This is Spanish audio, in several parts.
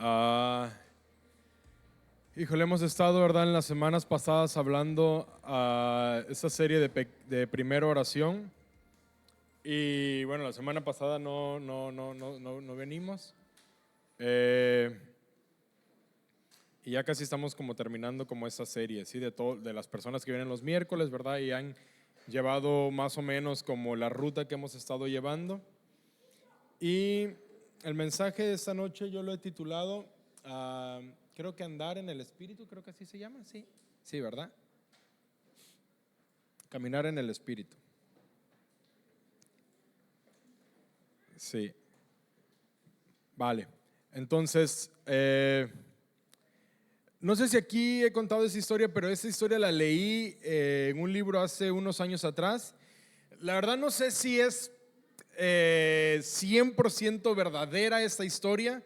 Ah, híjole, hemos estado, ¿verdad?, en las semanas pasadas hablando esta serie de primera oración. Y bueno, la semana pasada no venimos. Y ya casi estamos como terminando como esta serie, ¿sí? De las personas que vienen los miércoles, ¿verdad? Y han llevado más o menos como la ruta que hemos estado llevando. Y el mensaje de esta noche yo lo he titulado, creo que andar en el Espíritu, creo que así se llama, sí. Sí, ¿verdad? Caminar en el Espíritu. Sí. Vale. Entonces, no sé si aquí he contado esa historia, pero esa historia la leí en un libro hace unos años atrás. La verdad no sé si es 100% verdadera esta historia,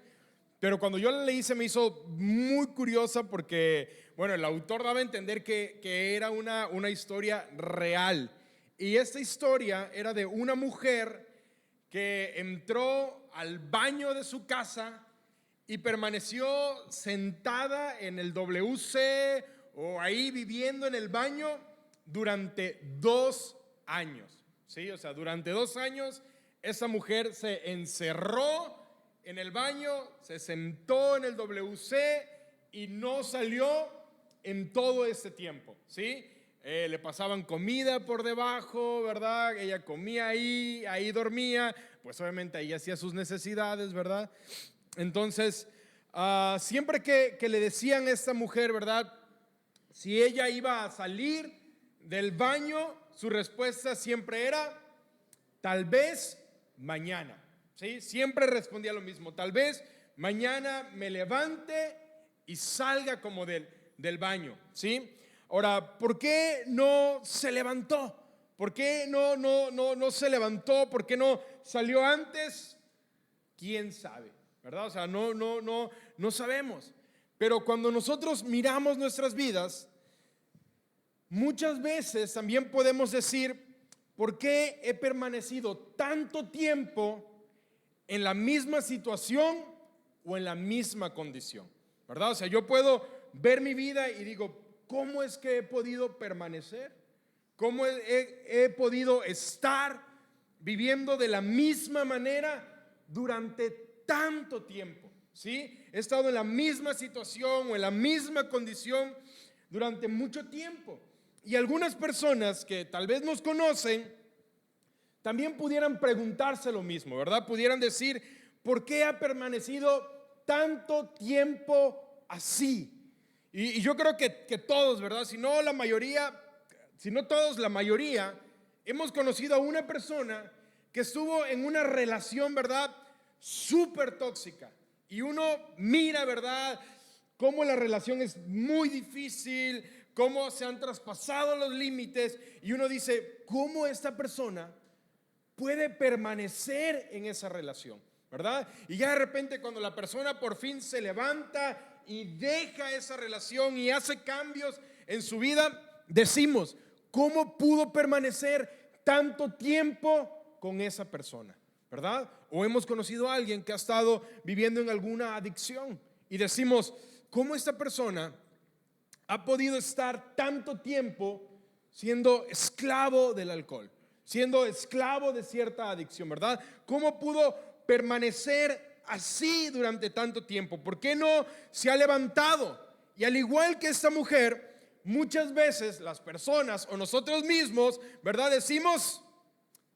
pero cuando yo la leí se me hizo muy curiosa porque, bueno, el autor daba a entender que era una historia real. Y esta historia era de una mujer que entró al baño de su casa y permaneció sentada en el WC o ahí viviendo en el baño durante 2 años. ¿Sí? O sea, durante 2 años esa mujer se encerró en el baño, se sentó en el WC y no salió en todo ese tiempo. ¿Sí? Le pasaban comida por debajo, ¿verdad? Ella comía ahí dormía, pues obviamente ahí hacía sus necesidades, ¿verdad? Entonces, siempre que le decían a esta mujer, ¿verdad?, si ella iba a salir del baño, su respuesta siempre era, tal vez mañana. ¿Sí? Siempre respondía lo mismo, tal vez mañana me levante y salga como del baño. ¿Sí? Ahora, ¿por qué no se levantó? ¿Por qué no se levantó? ¿Por qué no salió antes? ¿Quién sabe? ¿Verdad? O sea, no sabemos. Pero cuando nosotros miramos nuestras vidas, muchas veces también podemos decir, ¿por qué he permanecido tanto tiempo en la misma situación o en la misma condición? ¿Verdad? O sea, yo puedo ver mi vida y digo, ¿cómo es que he podido permanecer? ¿Cómo he podido estar viviendo de la misma manera durante tanto tiempo? ¿Sí? He estado en la misma situación o en la misma condición durante mucho tiempo. Y algunas personas que tal vez nos conocen también pudieran preguntarse lo mismo, ¿verdad? Pudieran decir, ¿por qué ha permanecido tanto tiempo así? Y yo creo que todos, ¿verdad? Si no la mayoría, si no todos, la mayoría, hemos conocido a una persona que estuvo en una relación, ¿verdad?, súper tóxica. Y uno mira, ¿verdad?, cómo la relación es muy difícil, cómo se han traspasado los límites. Y uno dice, ¿cómo esta persona puede permanecer en esa relación? ¿Verdad? Y ya de repente cuando la persona por fin se levanta y deja esa relación y hace cambios en su vida, decimos, ¿cómo pudo permanecer tanto tiempo con esa persona? ¿Verdad? O hemos conocido a alguien que ha estado viviendo en alguna adicción y decimos, ¿cómo esta persona ha podido estar tanto tiempo siendo esclavo del alcohol, siendo esclavo de cierta adicción? ¿Verdad? ¿Cómo pudo permanecer así durante tanto tiempo? ¿Por qué no se ha levantado? Y al igual que esta mujer, muchas veces las personas o nosotros mismos, ¿verdad?, decimos,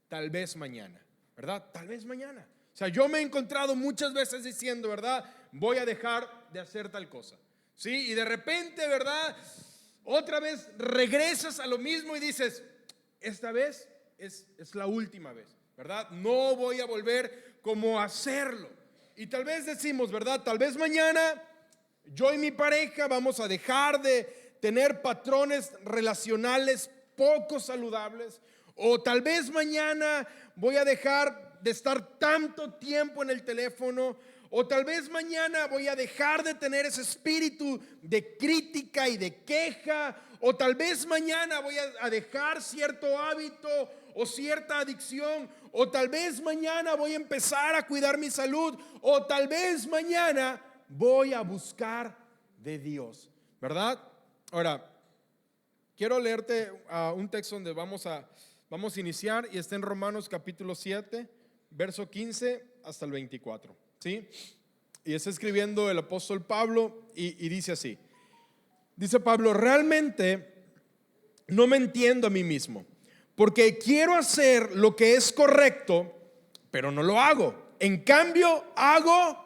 tal vez mañana, ¿verdad? Tal vez mañana. O sea, yo me he encontrado muchas veces diciendo, ¿verdad?, voy a dejar de hacer tal cosa. ¿Sí? Y de repente, ¿verdad?, otra vez regresas a lo mismo y dices, esta vez es la última vez, ¿verdad? No voy a volver como a hacerlo. Y tal vez decimos, ¿verdad?, tal vez mañana yo y mi pareja vamos a dejar de tener patrones relacionales poco saludables. O tal vez mañana voy a dejar de estar tanto tiempo en el teléfono. O tal vez mañana voy a dejar de tener ese espíritu de crítica y de queja. O tal vez mañana voy a dejar cierto hábito o cierta adicción. O tal vez mañana voy a empezar a cuidar mi salud. O tal vez mañana voy a buscar de Dios, ¿verdad? Ahora, quiero leerte un texto donde vamos a iniciar, y está en Romanos capítulo 7, verso 15 hasta el 24, ¿sí? Y está escribiendo el apóstol Pablo y dice así. Dice Pablo: realmente no me entiendo a mí mismo, porque quiero hacer lo que es correcto, pero no lo hago. En cambio, hago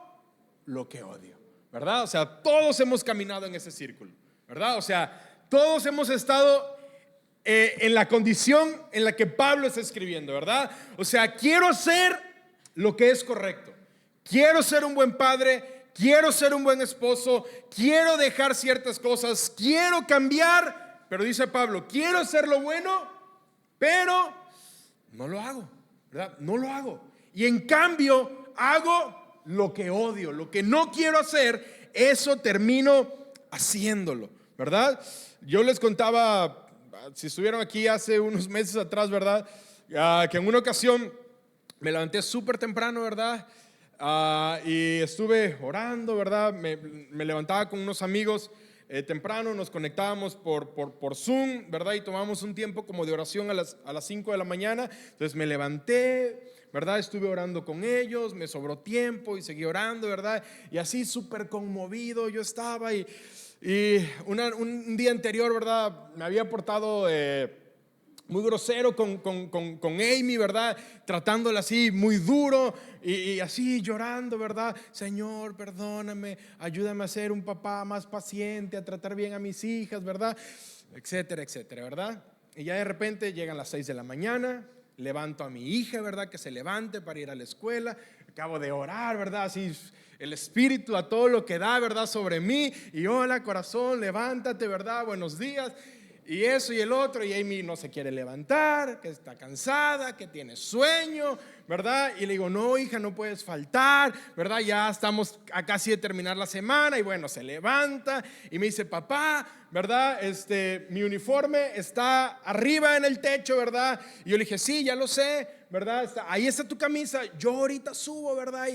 lo que odio, ¿verdad? O sea, todos hemos caminado en ese círculo, ¿verdad? O sea, todos hemos estado en la condición en la que Pablo está escribiendo, ¿verdad? O sea, quiero hacer lo que es correcto, quiero ser un buen padre, quiero ser un buen esposo, quiero dejar ciertas cosas, quiero cambiar, pero dice Pablo, quiero hacer lo bueno, pero no lo hago, ¿verdad? No lo hago. Y en cambio hago lo que odio, lo que no quiero hacer, eso termino haciéndolo, ¿verdad? Yo les contaba, si estuvieron aquí hace unos meses atrás, ¿verdad? Que en una ocasión me levanté súper temprano, ¿verdad? Y estuve orando, ¿verdad? Me levantaba con unos amigos temprano, nos conectábamos por Zoom, ¿verdad? Y tomamos un tiempo como de oración a las 5 de la mañana. Entonces me levanté, ¿verdad? Estuve orando con ellos, me sobró tiempo y seguí orando, ¿verdad? Y así súper conmovido yo estaba, y un día anterior, ¿verdad? Me había portado muy grosero con Amy, ¿verdad? Tratándola así muy duro y así llorando, ¿verdad? Señor, perdóname, ayúdame a ser un papá más paciente, a tratar bien a mis hijas, ¿verdad? Etcétera, etcétera, ¿verdad? Y ya de repente llegan las 6 de la mañana, levanto a mi hija, ¿verdad? Que se levante para ir a la escuela. Acabo de orar, ¿verdad? Así el Espíritu a todo lo que da, ¿verdad? Sobre mí. Y hola, corazón, levántate, ¿verdad? Buenos días. Y eso y el otro, y Amy no se quiere levantar, que está cansada, que tiene sueño, ¿verdad? Y le digo, no, hija, no puedes faltar, ¿verdad? Ya estamos a casi de terminar la semana. Y bueno, se levanta y me dice, papá, ¿verdad? Mi uniforme está arriba en el techo, ¿verdad? Y yo le dije, sí, ya lo sé, ¿verdad? Ahí está tu camisa, yo ahorita subo, ¿verdad?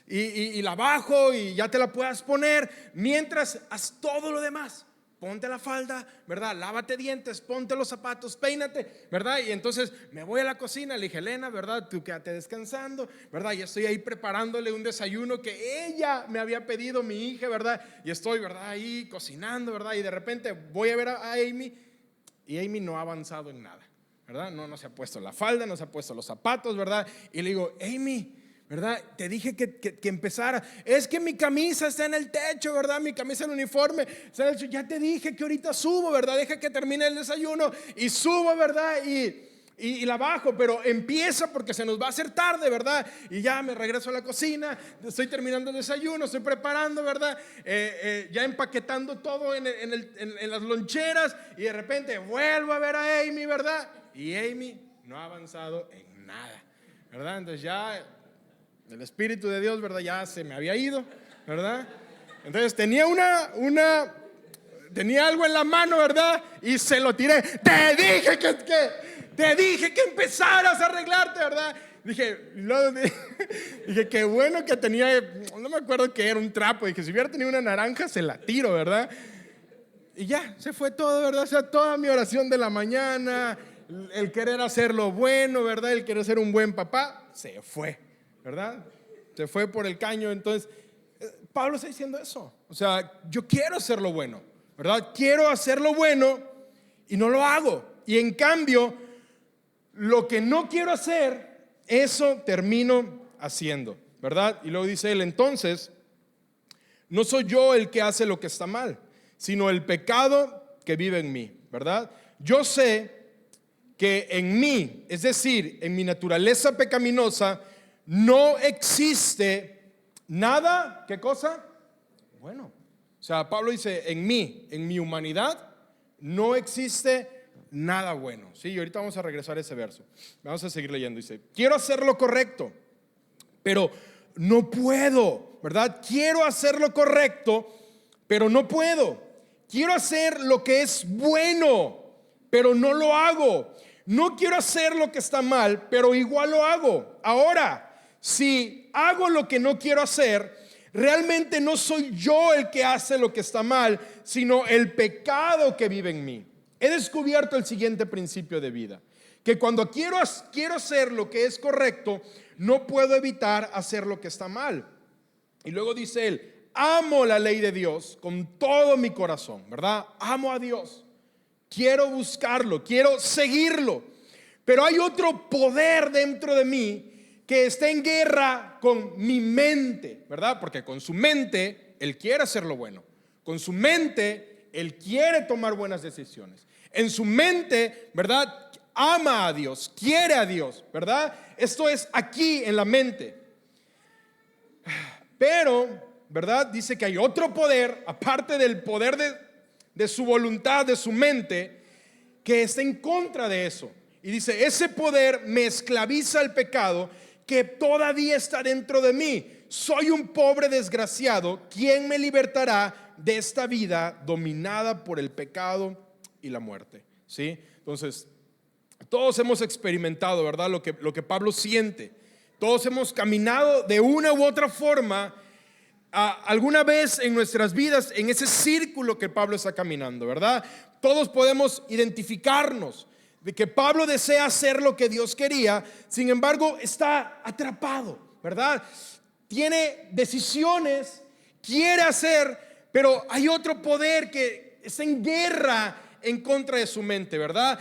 Y la bajo y ya te la puedas poner, mientras haz todo lo demás. Ponte la falda, ¿verdad? Lávate dientes, ponte los zapatos, peínate, ¿verdad? Y entonces me voy a la cocina, le dije, Elena, ¿verdad? Tú quédate descansando, ¿verdad? Y estoy ahí preparándole un desayuno que ella me había pedido, mi hija, ¿verdad? Y estoy, ¿verdad? Ahí cocinando, ¿verdad? Y de repente voy a ver a Amy, y Amy no ha avanzado en nada, ¿verdad? No se ha puesto la falda, no se ha puesto los zapatos, ¿verdad? Y le digo, Amy, ¿verdad? Te dije que empezara. Es que mi camisa está en el techo, ¿verdad? Mi camisa, el uniforme está en el techo. Ya te dije que ahorita subo, ¿verdad? Deja que termine el desayuno y subo, ¿verdad? Y la bajo, pero empieza porque se nos va a hacer tarde, ¿verdad? Y ya me regreso a la cocina, estoy terminando el desayuno, estoy preparando, ¿verdad? Ya empaquetando todo en las loncheras, y de repente vuelvo a ver a Amy, ¿verdad? Y Amy no ha avanzado en nada, ¿verdad? Entonces ya el Espíritu de Dios, ¿verdad? Ya se me había ido, ¿verdad? Entonces tenía tenía algo en la mano, ¿verdad? Y se lo tiré. Te dije que empezaras a arreglarte, ¿verdad? Dije, qué bueno que tenía, no me acuerdo qué era, un trapo. Dije, si hubiera tenido una naranja, se la tiro, ¿verdad? Y ya, se fue todo, ¿verdad? O sea, toda mi oración de la mañana, el querer hacer lo bueno, ¿verdad? El querer ser un buen papá, se fue, ¿verdad? Se fue por el caño. Entonces, Pablo está diciendo eso. O sea, yo quiero hacer lo bueno, ¿verdad? Quiero hacer lo bueno y no lo hago. Y en cambio, lo que no quiero hacer, eso termino haciendo, ¿verdad? Y luego dice él, entonces, no soy yo el que hace lo que está mal, sino el pecado que vive en mí, ¿verdad? Yo sé que en mí, es decir, en mi naturaleza pecaminosa, no existe nada, ¿qué cosa? Bueno, o sea, Pablo dice, en mí, en mi humanidad, no existe nada bueno. Sí, y ahorita vamos a regresar a ese verso. Vamos a seguir leyendo. Dice, quiero hacer lo correcto, pero no puedo, ¿verdad? Quiero hacer lo correcto, pero no puedo. Quiero hacer lo que es bueno, pero no lo hago. No quiero hacer lo que está mal, pero igual lo hago. Ahora, si hago lo que no quiero hacer, Realmente no soy yo el que hace lo que está mal, sino el pecado que vive en mí. He descubierto el siguiente principio de vida: que cuando quiero hacer lo que es correcto, no puedo evitar hacer lo que está mal. Y luego dice él: amo la ley de Dios con todo mi corazón, ¿verdad? Amo a Dios, quiero buscarlo, quiero seguirlo. Pero hay otro poder dentro de mí que está en guerra con mi mente, ¿verdad? Porque con su mente él quiere hacer lo bueno. Con su mente él quiere tomar buenas decisiones. En su mente, ¿verdad?, ama a Dios, quiere a Dios, ¿verdad? Esto es aquí en la mente. Pero, ¿verdad?, dice que hay otro poder, aparte del poder de su voluntad, de su mente, que está en contra de eso. Y dice: ese poder me esclaviza al pecado que todavía está dentro de mí. Soy un pobre desgraciado. ¿Quién me libertará de esta vida dominada por el pecado y la muerte? ¿Sí? Entonces, todos hemos experimentado, ¿verdad?, lo que Pablo siente. Todos hemos caminado de una u otra forma alguna vez en nuestras vidas en ese círculo que Pablo está caminando, ¿verdad? Todos podemos identificarnos de que Pablo desea hacer lo que Dios quería, sin embargo está atrapado, ¿verdad? Tiene decisiones, quiere hacer, pero hay otro poder que está en guerra en contra de su mente, ¿verdad?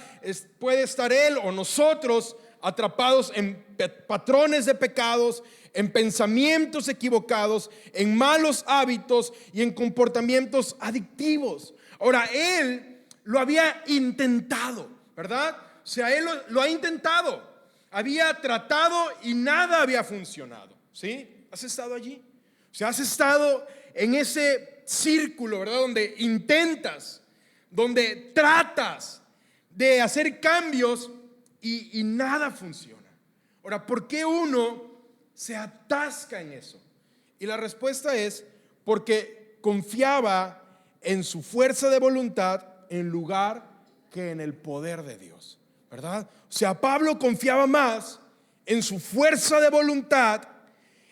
Puede estar él o nosotros atrapados en patrones de pecados, en pensamientos equivocados, en malos hábitos y en comportamientos adictivos. Ahora, él lo había intentado, ¿verdad? O sea, él lo ha intentado, había tratado y nada había funcionado, ¿sí? ¿Has estado allí? O sea, has estado en ese círculo, ¿verdad?, donde intentas, donde tratas de hacer cambios y nada funciona. Ahora, ¿por qué uno se atasca en eso? Y la respuesta es porque confiaba en su fuerza de voluntad en lugar que en el poder de Dios, ¿verdad? O sea, Pablo confiaba más en su fuerza de voluntad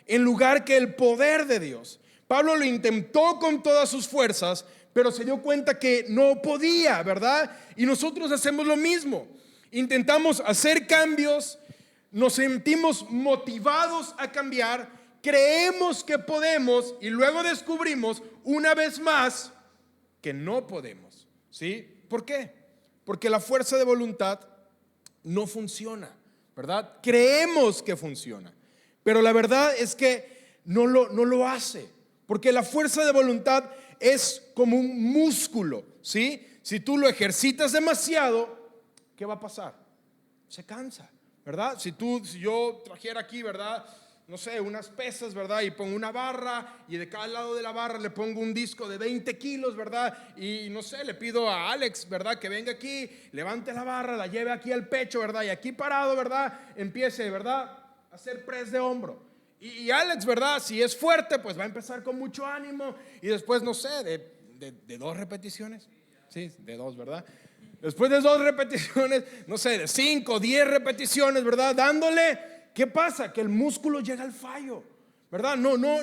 en lugar que el poder de Dios. Pablo lo intentó con todas sus fuerzas, pero se dio cuenta que no podía, ¿verdad? Y nosotros hacemos lo mismo. Intentamos hacer cambios, nos sentimos motivados a cambiar, creemos que podemos y luego descubrimos una vez más que no podemos, ¿sí? ¿Por qué? Porque la fuerza de voluntad no funciona, ¿verdad? Creemos que funciona, pero la verdad es que no lo hace, porque la fuerza de voluntad es como un músculo, ¿sí? Si tú lo ejercitas demasiado, ¿qué va a pasar? Se cansa, ¿verdad? Si yo trajera aquí, ¿verdad?, no sé, unas pesas, ¿verdad?, y pongo una barra y de cada lado de la barra le pongo un disco de 20 kilos, ¿verdad? Y no sé, le pido a Alex, ¿verdad?, que venga aquí, levante la barra, la lleve aquí al pecho, ¿verdad?, y aquí parado, ¿verdad?, empiece, ¿verdad?, a hacer press de hombro. Y Alex, ¿verdad?, si es fuerte, pues va a empezar con mucho ánimo y después, no sé, de 2 repeticiones, sí, de 2, ¿verdad? Después de 2 repeticiones, no sé, de 5, 10 repeticiones, ¿verdad?, dándole, ¿qué pasa? Que el músculo llega al fallo, ¿verdad?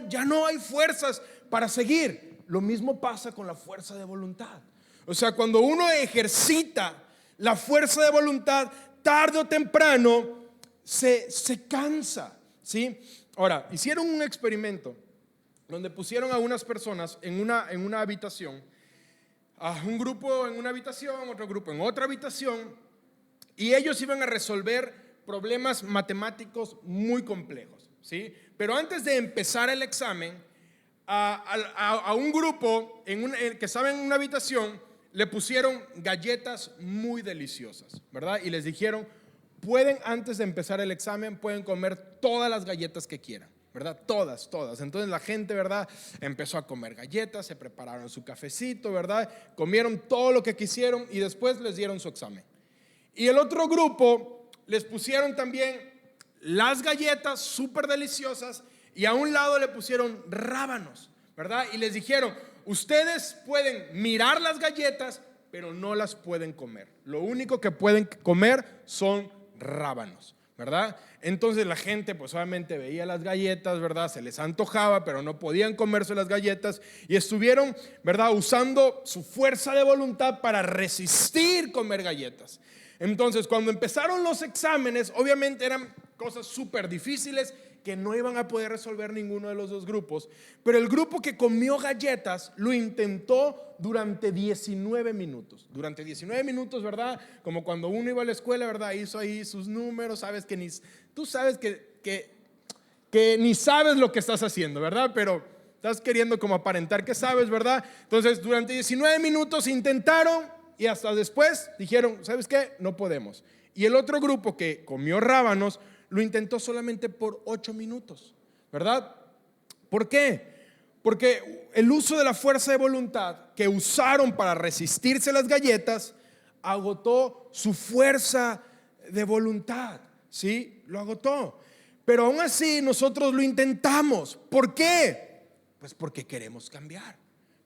Ya no hay fuerzas para seguir. Lo mismo pasa con la fuerza de voluntad. O sea, cuando uno ejercita la fuerza de voluntad, tarde o temprano se cansa, ¿sí? Ahora, hicieron un experimento donde pusieron a unas personas en una habitación, a un grupo en una habitación, otro grupo en otra habitación, y ellos iban a resolver problemas matemáticos muy complejos, ¿sí? Pero antes de empezar el examen, a un grupo que estaba en una habitación le pusieron galletas muy deliciosas, ¿verdad? Y les dijeron: pueden, antes de empezar el examen, pueden comer todas las galletas que quieran, ¿verdad? Todas. Entonces la gente, ¿verdad?, empezó a comer galletas, se prepararon su cafecito, ¿verdad?, comieron todo lo que quisieron y después les dieron su examen. Y el otro grupo les pusieron también las galletas súper deliciosas y a un lado le pusieron rábanos, ¿verdad? Y les dijeron: ustedes pueden mirar las galletas, pero no las pueden comer. Lo único que pueden comer son rábanos. ¿verdad? Entonces la gente pues obviamente veía las galletas, ¿verdad? Se les antojaba, pero no podían comerse las galletas y estuvieron, ¿verdad? Usando su fuerza de voluntad para resistir comer galletas. Entonces cuando empezaron los exámenes, obviamente eran cosas súper difíciles que no iban a poder resolver ninguno de los dos grupos, pero el grupo que comió galletas lo intentó durante 19 minutos. Durante 19 minutos, ¿verdad? Como cuando uno iba a la escuela, ¿verdad? Hizo ahí sus números, sabes que tú sabes que ni sabes lo que estás haciendo, ¿verdad? Pero estás queriendo como aparentar que sabes, ¿verdad? Entonces, durante 19 minutos intentaron y hasta después dijeron, ¿sabes qué? No podemos. Y el otro grupo que comió rábanos lo intentó solamente por 8 minutos, ¿verdad? ¿Por qué? Porque el uso de la fuerza de voluntad que usaron para resistirse a las galletas agotó su fuerza de voluntad, ¿sí? Lo agotó. Pero aún así nosotros lo intentamos. ¿Por qué? Pues porque queremos cambiar,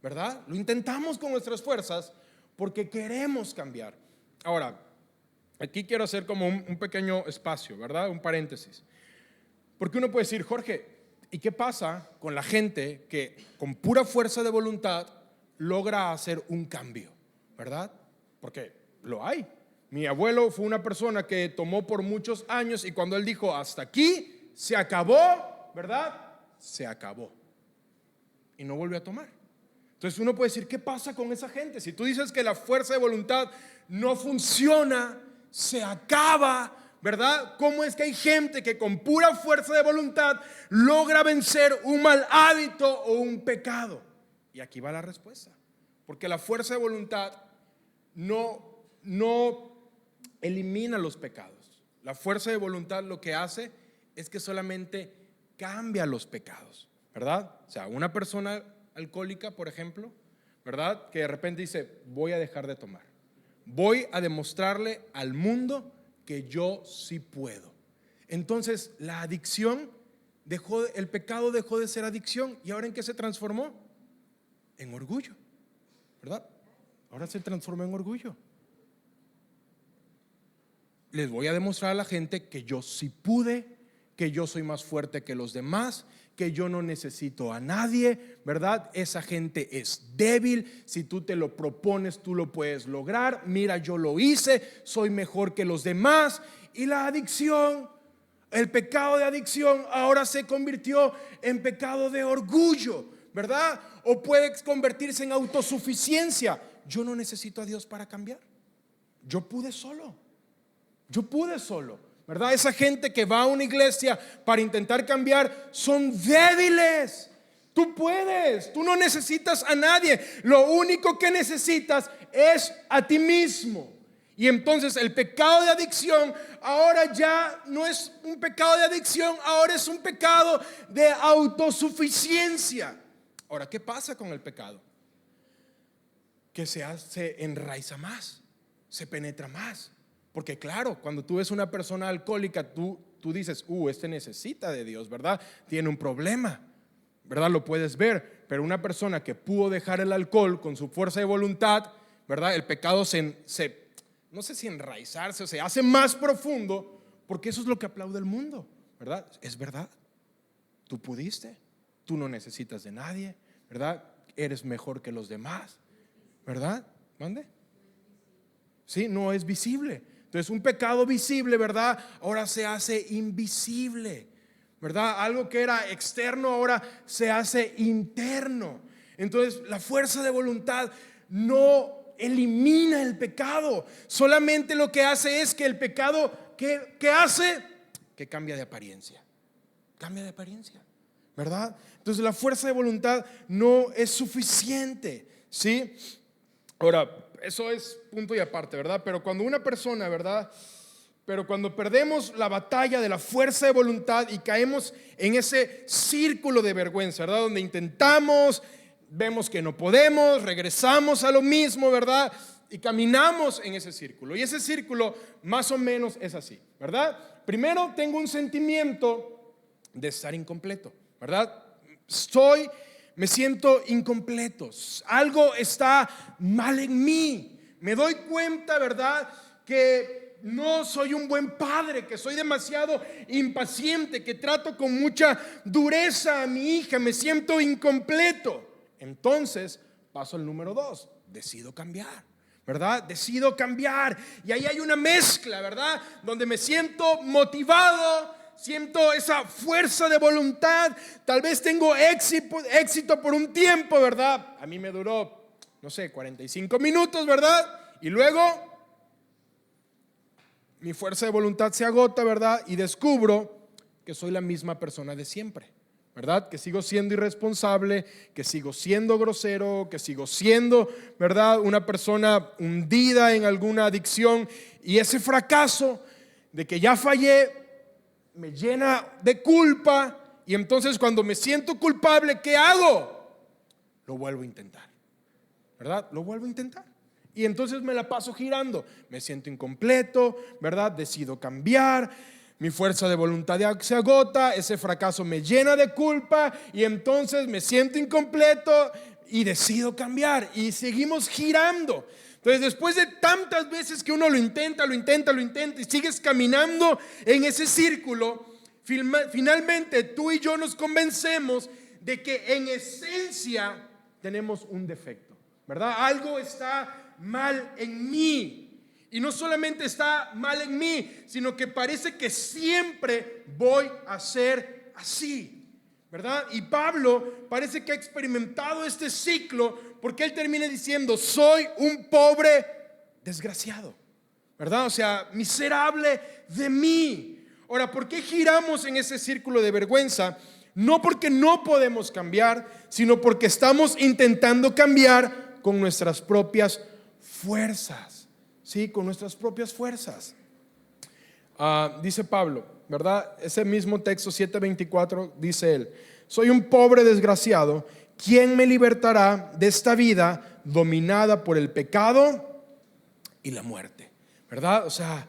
¿verdad? Lo intentamos con nuestras fuerzas porque queremos cambiar. Ahora, aquí quiero hacer como un pequeño espacio, ¿verdad? Un paréntesis. Porque uno puede decir, Jorge, ¿y qué pasa con la gente que con pura fuerza de voluntad logra hacer un cambio? ¿Verdad? Porque lo hay. Mi abuelo fue una persona que tomó por muchos años y cuando él dijo, hasta aquí, se acabó, ¿verdad? Se acabó. Y no volvió a tomar. Entonces uno puede decir, ¿qué pasa con esa gente? Si tú dices que la fuerza de voluntad no funciona, se acaba, ¿verdad? ¿Cómo es que hay gente que con pura fuerza de voluntad logra vencer un mal hábito o un pecado? Y aquí va la respuesta. Porque la fuerza de voluntad no elimina los pecados. La fuerza de voluntad lo que hace es que solamente cambia los pecados, ¿verdad? O sea, una persona alcohólica, por ejemplo, ¿verdad? Que de repente dice, voy a dejar de tomar. Voy a demostrarle al mundo que yo sí puedo. Entonces la adicción el pecado dejó de ser adicción. ¿Y ahora en qué se transformó? En orgullo, ¿verdad? Ahora se transformó en orgullo. Les voy a demostrar a la gente que yo sí pude, que yo soy más fuerte que los demás, que yo no necesito a nadie, ¿verdad? Esa gente es débil. Si tú te lo propones, tú lo puedes lograr. Mira, yo lo hice, soy mejor que los demás. Y la adicción, el pecado de adicción ahora se convirtió en pecado de orgullo, ¿verdad? O puede convertirse en autosuficiencia. Yo no necesito a Dios para cambiar. Yo pude solo, ¿verdad? Esa gente que va a una iglesia para intentar cambiar son débiles. Tú puedes, tú no necesitas a nadie. Lo único que necesitas es a ti mismo. Y entonces el pecado de adicción ahora ya no es un pecado de adicción, ahora es un pecado de autosuficiencia. Ahora, ¿qué pasa con el pecado? Que se enraiza más, se penetra más. Porque claro, cuando tú ves una persona alcohólica, tú dices, este necesita de Dios, ¿verdad? Tiene un problema, ¿verdad? Lo puedes ver. Pero una persona que pudo dejar el alcohol con su fuerza de voluntad, ¿verdad? El pecado no sé si enraizarse, o se hace más profundo, porque eso es lo que aplaude el mundo, ¿verdad? Es verdad. Tú pudiste, tú no necesitas de nadie, ¿verdad? Eres mejor que los demás, ¿verdad? ¿Mande? Sí, no es visible. Entonces un pecado visible, ¿verdad? Ahora se hace invisible, ¿verdad? Algo que era externo ahora se hace interno. Entonces la fuerza de voluntad no elimina el pecado. Solamente lo que hace es que el pecado, ¿qué hace? Que cambia de apariencia. Cambia de apariencia, ¿verdad? Entonces la fuerza de voluntad no es suficiente, ¿sí? Ahora, eso es punto y aparte, ¿verdad? Pero cuando una persona, ¿verdad? Pero cuando perdemos la batalla de la fuerza de voluntad y caemos en ese círculo de vergüenza, ¿verdad? Donde intentamos, vemos que no podemos, regresamos a lo mismo, ¿verdad? Y caminamos en ese círculo. Y ese círculo más o menos es así, ¿verdad? Primero tengo un sentimiento de estar incompleto, ¿verdad? Me siento incompleto, algo está mal en mí. Me doy cuenta, ¿verdad? Que no soy un buen padre, que soy demasiado impaciente, que trato con mucha dureza a mi hija, me siento incompleto. Entonces paso al número 2, decido cambiar, ¿verdad? Decido cambiar. Y ahí hay una mezcla, ¿verdad? Donde me siento motivado, siento esa fuerza de voluntad, tal vez tengo éxito por un tiempo, ¿verdad? A mí me duró, no sé, 45 minutos, ¿verdad? Y luego mi fuerza de voluntad se agota, ¿verdad? Y descubro que soy la misma persona de siempre, ¿verdad? Que sigo siendo irresponsable, que sigo siendo grosero, que sigo siendo, ¿verdad? Una persona hundida en alguna adicción. Y ese fracaso de que ya fallé me llena de culpa. Y entonces cuando me siento culpable, ¿qué hago? Lo vuelvo a intentar, ¿verdad? Lo vuelvo a intentar. Y entonces me la paso girando, me siento incompleto, ¿verdad? Decido cambiar, mi fuerza de voluntad se agota, ese fracaso me llena de culpa y entonces me siento incompleto y decido cambiar y seguimos girando. Entonces después de tantas veces que uno lo intenta y sigues caminando en ese círculo, finalmente tú y yo nos convencemos de que en esencia tenemos un defecto, ¿verdad? Algo está mal en mí. Y no solamente está mal en mí, sino que parece que siempre voy a ser así, ¿verdad? Y Pablo parece que ha experimentado este ciclo porque él termina diciendo: soy un pobre desgraciado, ¿verdad? O sea, miserable de mí. Ahora, ¿por qué giramos en ese círculo de vergüenza? No porque no podemos cambiar, sino porque estamos intentando cambiar con nuestras propias fuerzas, ¿sí? Con nuestras propias fuerzas. Dice Pablo, ¿verdad? Ese mismo texto 7:24 dice él: soy un pobre desgraciado, ¿quién me libertará de esta vida dominada por el pecado y la muerte? ¿Verdad? O sea,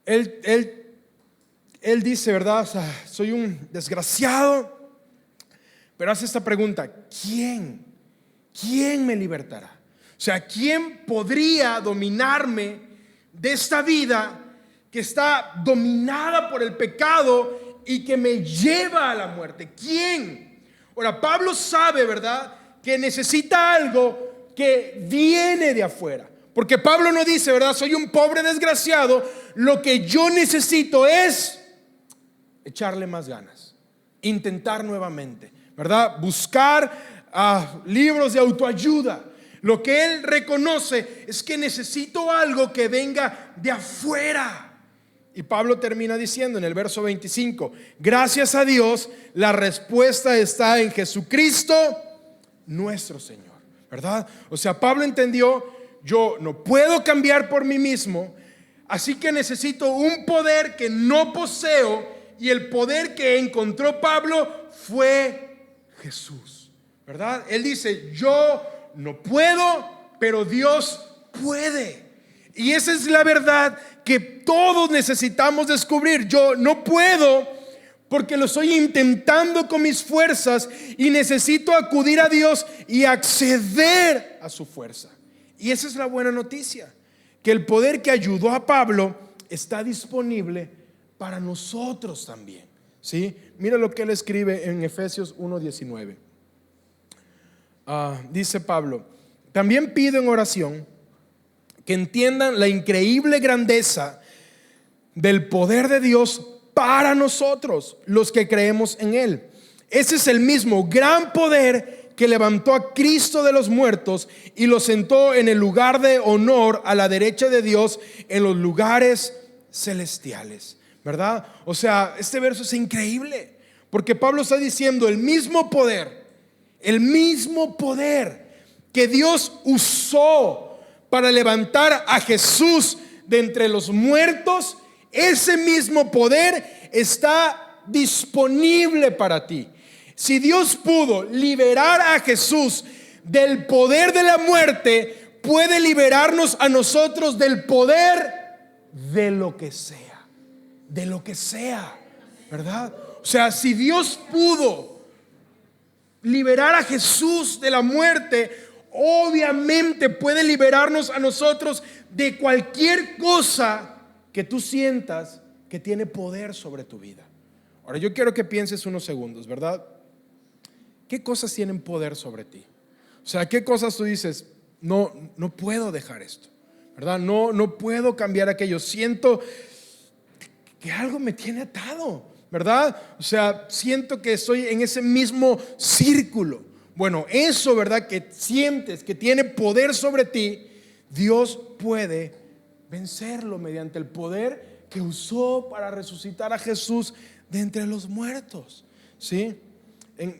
él dice, ¿verdad? O sea, soy un desgraciado, pero hace esta pregunta: ¿quién me libertará? O sea, ¿quién podría dominarme de esta vida que está dominada por el pecado y que me lleva a la muerte? ¿Quién? Ahora, Pablo sabe, ¿verdad?, que necesita algo que viene de afuera. Porque Pablo no dice, ¿verdad?, soy un pobre desgraciado, lo que yo necesito es echarle más ganas, intentar nuevamente, ¿verdad? Buscar libros de autoayuda. Lo que él reconoce es que necesito algo que venga de afuera. Y Pablo termina diciendo en el verso 25: gracias a Dios, la respuesta está en Jesucristo nuestro Señor, ¿verdad? O sea, Pablo entendió: yo no puedo cambiar por mí mismo, así que necesito un poder que no poseo, y el poder que encontró Pablo fue Jesús, ¿verdad? Él dice: yo no puedo, pero Dios puede. Y esa es la verdad que todos necesitamos descubrir. Yo no puedo porque lo estoy intentando con mis fuerzas y necesito acudir a Dios y acceder a su fuerza. Y esa es la buena noticia, que el poder que ayudó a Pablo está disponible para nosotros también, ¿sí? Mira lo que él escribe en Efesios 1:19. Dice Pablo: también pido en oración que entiendan la increíble grandeza del poder de Dios para nosotros, los que creemos en Él. Ese es el mismo gran poder que levantó a Cristo de los muertos y lo sentó en el lugar de honor a la derecha de Dios en los lugares celestiales, ¿verdad? O sea, este verso es increíble porque Pablo está diciendo: el mismo poder que Dios usó para levantar a Jesús de entre los muertos, ese mismo poder está disponible para ti. Si Dios pudo liberar a Jesús del poder de la muerte, puede liberarnos a nosotros del poder de lo que sea, ¿verdad? O sea, si Dios pudo liberar a Jesús de la muerte, obviamente puede liberarnos a nosotros de cualquier cosa que tú sientas que tiene poder sobre tu vida. Ahora yo quiero que pienses unos segundos, ¿verdad? ¿Qué cosas tienen poder sobre ti? O sea, ¿qué cosas tú dices? No puedo dejar esto, ¿verdad? No puedo cambiar aquello. Siento que algo me tiene atado, ¿verdad? O sea, siento que estoy en ese mismo círculo. Bueno, eso, ¿verdad? Que sientes que tiene poder sobre ti, Dios puede vencerlo mediante el poder que usó para resucitar a Jesús de entre los muertos, ¿sí?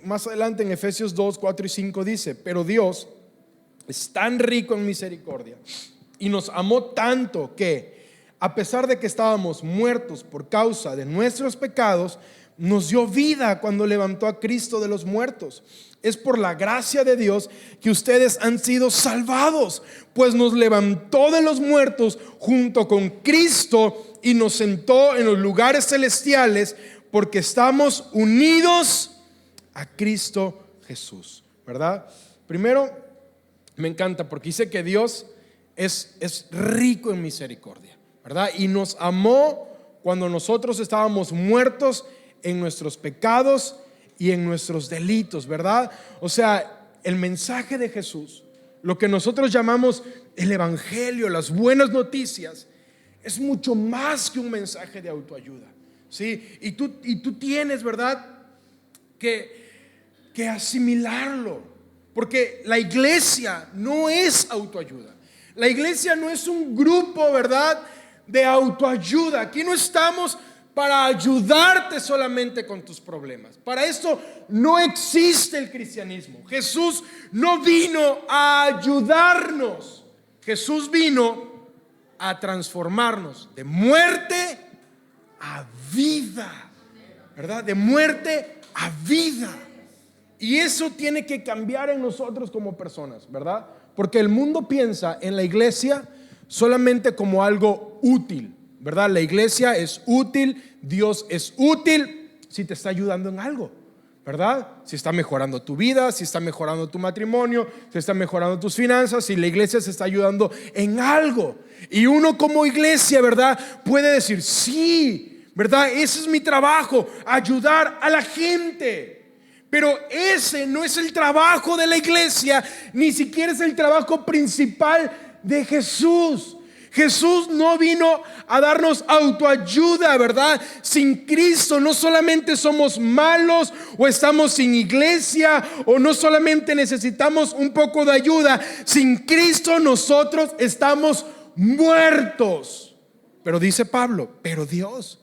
Más adelante en Efesios 2, 4 y 5 dice: pero Dios es tan rico en misericordia y nos amó tanto que, a pesar de que estábamos muertos por causa de nuestros pecados, nos dio vida cuando levantó a Cristo de los muertos. Es por la gracia de Dios que ustedes han sido salvados, pues nos levantó de los muertos junto con Cristo y nos sentó en los lugares celestiales, porque estamos unidos a Cristo Jesús, ¿verdad? Primero, me encanta porque dice que Dios es rico en misericordia, ¿verdad? Y nos amó cuando nosotros estábamos muertos en nuestros pecados y en nuestros delitos, ¿verdad? O sea, el mensaje de Jesús, lo que nosotros llamamos el evangelio, las buenas noticias, es mucho más que un mensaje de autoayuda, ¿sí? Y tú tienes, ¿verdad?, que asimilarlo, porque la iglesia no es autoayuda. La iglesia no es un grupo, ¿verdad?, de autoayuda. Aquí no estamos para ayudarte solamente con tus problemas. Para eso no existe el cristianismo. Jesús no vino a ayudarnos. Jesús vino a transformarnos de muerte a vida, ¿verdad? De muerte a vida. Y eso tiene que cambiar en nosotros como personas, ¿verdad? Porque el mundo piensa en la iglesia solamente como algo útil, ¿verdad? La iglesia es útil, Dios es útil si te está ayudando en algo, ¿verdad? Si está mejorando tu vida, si está mejorando tu matrimonio, si está mejorando tus finanzas, si la iglesia se está ayudando en algo. Y uno como iglesia, ¿verdad?, puede decir: sí, ¿verdad? Ese es mi trabajo, ayudar a la gente. Pero ese no es el trabajo de la iglesia, ni siquiera es el trabajo principal de Jesús. Jesús no vino a darnos autoayuda, ¿verdad? Sin Cristo no solamente somos malos o estamos sin iglesia, o no solamente necesitamos un poco de ayuda. Sin Cristo nosotros estamos muertos. Pero dice Pablo: pero Dios,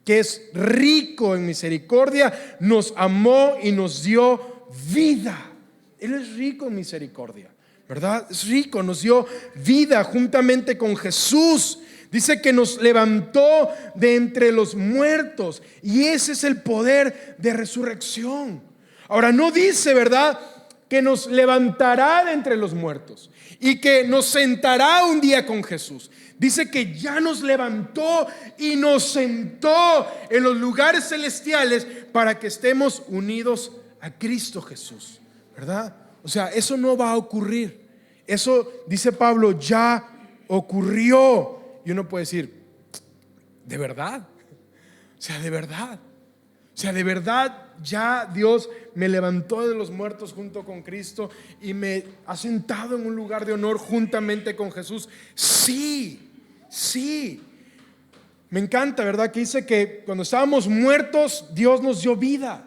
que es rico en misericordia, nos amó y nos dio vida. Él es rico en misericordia, ¿verdad? Es rico, nos dio vida juntamente con Jesús. Dice que nos levantó de entre los muertos, y ese es el poder de resurrección. Ahora, no dice, ¿verdad?, que nos levantará de entre los muertos y que nos sentará un día con Jesús. Dice que ya nos levantó y nos sentó en los lugares celestiales para que estemos unidos a Cristo Jesús, ¿verdad? O sea, eso no va a ocurrir. Eso, dice Pablo, ya ocurrió. Y uno puede decir: ¿de verdad? O sea, ¿de verdad? O sea, ¿de verdad ya Dios me levantó de los muertos junto con Cristo y me ha sentado en un lugar de honor juntamente con Jesús? Sí, sí. Me encanta, ¿verdad?, que dice que cuando estábamos muertos, Dios nos dio vida.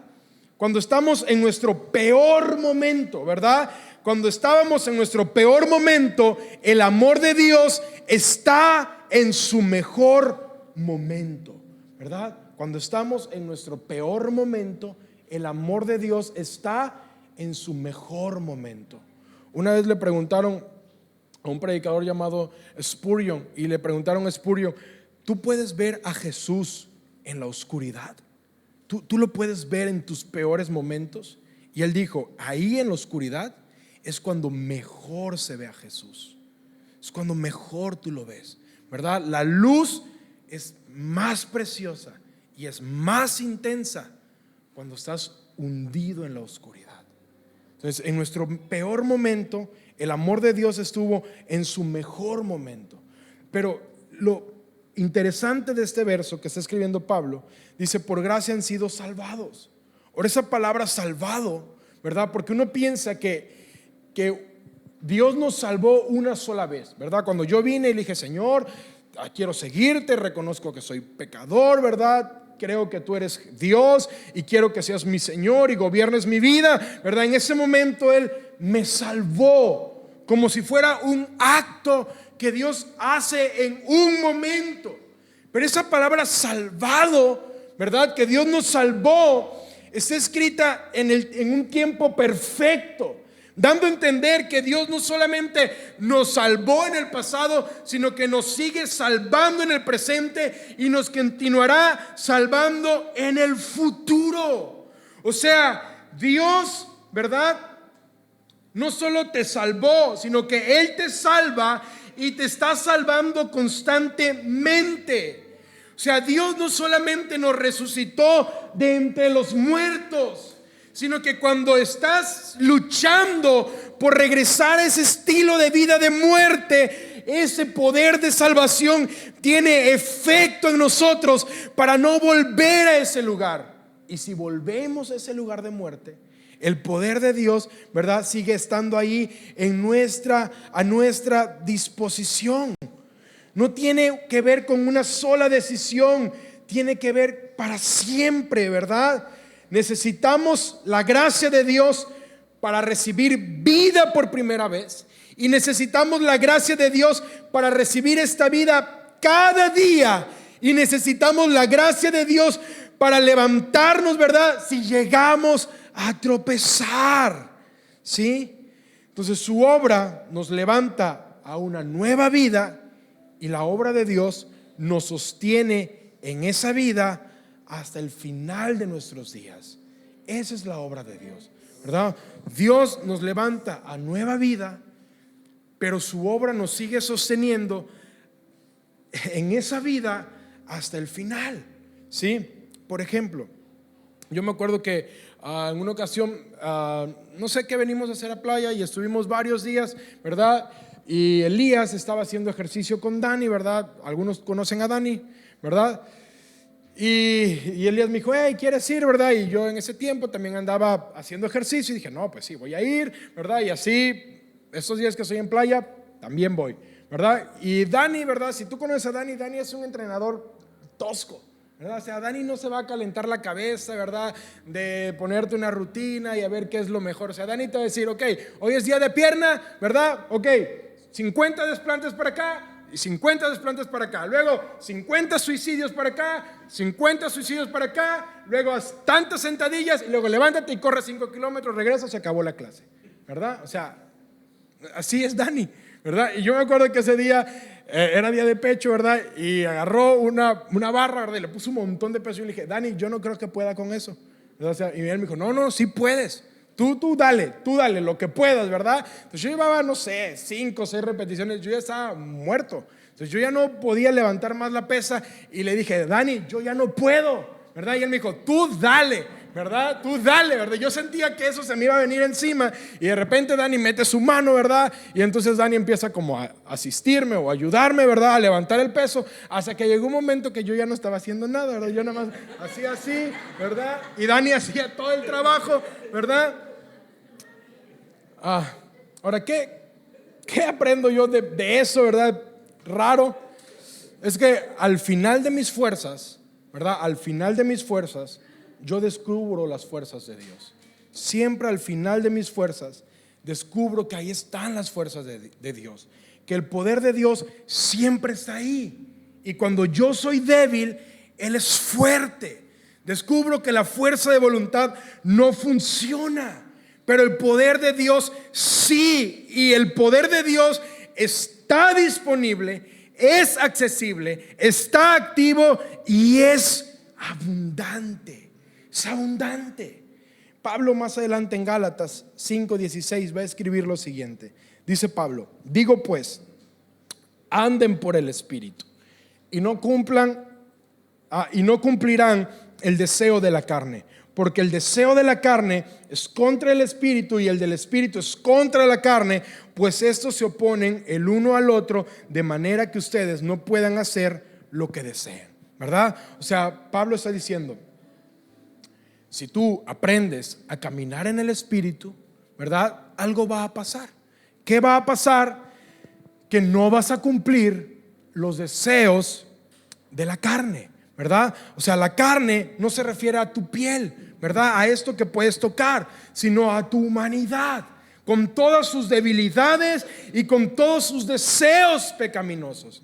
Cuando estamos en nuestro peor momento, ¿verdad? Cuando estábamos en nuestro peor momento, el amor de Dios está en su mejor momento, ¿verdad? Cuando estamos en nuestro peor momento, el amor de Dios está en su mejor momento. Una vez le preguntaron a un predicador llamado Spurgeon, y le preguntaron a Spurgeon: ¿tú puedes ver a Jesús en la oscuridad? ¿Tú lo puedes ver en tus peores momentos? Y él dijo: ahí en la oscuridad es cuando mejor se ve a Jesús. Es cuando mejor tú lo ves, ¿verdad? La luz es más preciosa y es más intensa cuando estás hundido en la oscuridad. Entonces, en nuestro peor momento, el amor de Dios estuvo en su mejor momento. Pero lo interesante de este verso que está escribiendo Pablo, dice: por gracia han sido salvados. Ahora, esa palabra salvado, ¿verdad? Porque uno piensa que Dios nos salvó una sola vez, ¿verdad? Cuando yo vine y le dije: Señor, quiero seguirte, reconozco que soy pecador, ¿verdad? Creo que tú eres Dios y quiero que seas mi Señor y gobiernes mi vida, ¿verdad? En ese momento Él me salvó, como si fuera un acto que Dios hace en un momento. Pero esa palabra salvado, ¿verdad? Que Dios nos salvó, está escrita en un tiempo perfecto, dando a entender que Dios no solamente nos salvó en el pasado, sino que nos sigue salvando en el presente y nos continuará salvando en el futuro. O sea, Dios, ¿verdad?, no solo te salvó, sino que Él te salva y te está salvando constantemente. O sea, Dios no solamente nos resucitó de entre los muertos, sino que cuando estás luchando por regresar a ese estilo de vida de muerte, ese poder de salvación tiene efecto en nosotros para no volver a ese lugar. Y si volvemos a ese lugar de muerte, el poder de Dios, ¿verdad?, sigue estando ahí a nuestra disposición. No tiene que ver con una sola decisión, tiene que ver para siempre, ¿verdad? Necesitamos la gracia de Dios para recibir vida por primera vez, y necesitamos la gracia de Dios para recibir esta vida cada día, y necesitamos la gracia de Dios para levantarnos, ¿verdad?, si llegamos a tropezar, ¿sí? Entonces su obra nos levanta a una nueva vida, y la obra de Dios nos sostiene en esa vida hasta el final de nuestros días. Esa es la obra de Dios, ¿verdad? Dios nos levanta a nueva vida, pero su obra nos sigue sosteniendo en esa vida hasta el final, ¿sí? Por ejemplo, yo me acuerdo que en una ocasión, no sé qué, venimos a hacer a playa y estuvimos varios días, ¿verdad? Y Elías estaba haciendo ejercicio con Dani, ¿verdad? Algunos conocen a Dani, ¿verdad? Y Elías me dijo: hey, ¿quieres ir, verdad? Y yo en ese tiempo también andaba haciendo ejercicio y dije: no, pues sí, voy a ir, ¿verdad? Y así, estos días que estoy en playa, también voy, ¿verdad? Y Dani, ¿verdad? Si tú conoces a Dani, Dani es un entrenador tosco, ¿verdad? O sea, Dani no se va a calentar la cabeza, ¿verdad?, de ponerte una rutina y a ver qué es lo mejor. O sea, Dani te va a decir: ok, hoy es día de pierna, ¿verdad? Ok, 50 desplantes para acá y 50 desplantes para acá, luego 50 suicidios para acá, 50 suicidios para acá, luego haz tantas sentadillas y luego levántate y corre 5 kilómetros, regresa, se acabó la clase, ¿verdad? O sea, así es Dani, ¿verdad? Y yo me acuerdo que ese día era día de pecho, ¿verdad? Y agarró una barra, ¿verdad? Y le puso un montón de peso y le dije: Dani, yo no creo que pueda con eso, ¿verdad? O sea, y él me dijo: no, sí puedes. Tú dale lo que puedas, ¿verdad? Entonces yo llevaba, no sé, 5 o 6 repeticiones, yo ya estaba muerto. Entonces yo ya no podía levantar más la pesa y le dije: Dani, yo ya no puedo, ¿verdad? Y él me dijo: tú dale, ¿verdad? Tú dale, ¿verdad? Yo sentía que eso se me iba a venir encima y de repente Dani mete su mano, ¿verdad? Y entonces Dani empieza como a asistirme o ayudarme, ¿verdad?, a levantar el peso, hasta que llegó un momento que yo ya no estaba haciendo nada, ¿verdad? Yo nada más hacía así, ¿verdad? Y Dani hacía todo el trabajo, ¿verdad? Ahora, ¿qué aprendo yo de eso, verdad? Raro. Es que al final de mis fuerzas, ¿verdad?, al final de mis fuerzas, yo descubro las fuerzas de Dios. Siempre al final de mis fuerzas descubro que ahí están las fuerzas de Dios, que el poder de Dios siempre está ahí. Y cuando yo soy débil, Él es fuerte. Descubro que la fuerza de voluntad no funciona, pero el poder de Dios sí. Y el poder de Dios está disponible, es accesible, está activo y es abundante. Es abundante. Pablo más adelante en Gálatas 5:16 va a escribir lo siguiente. Dice Pablo: digo pues, anden por el Espíritu y no cumplirán el deseo de la carne, porque el deseo de la carne es contra el espíritu y el del espíritu es contra la carne, pues estos se oponen el uno al otro, de manera que ustedes no puedan hacer lo que desean, ¿verdad? O sea, Pablo está diciendo, si tú aprendes a caminar en el espíritu, ¿verdad? Algo va a pasar. ¿Qué va a pasar? Que no vas a cumplir los deseos de la carne, ¿verdad? O sea, la carne no se refiere a tu piel, ¿verdad? A esto que puedes tocar, sino a tu humanidad, con todas sus debilidades y con todos sus deseos pecaminosos.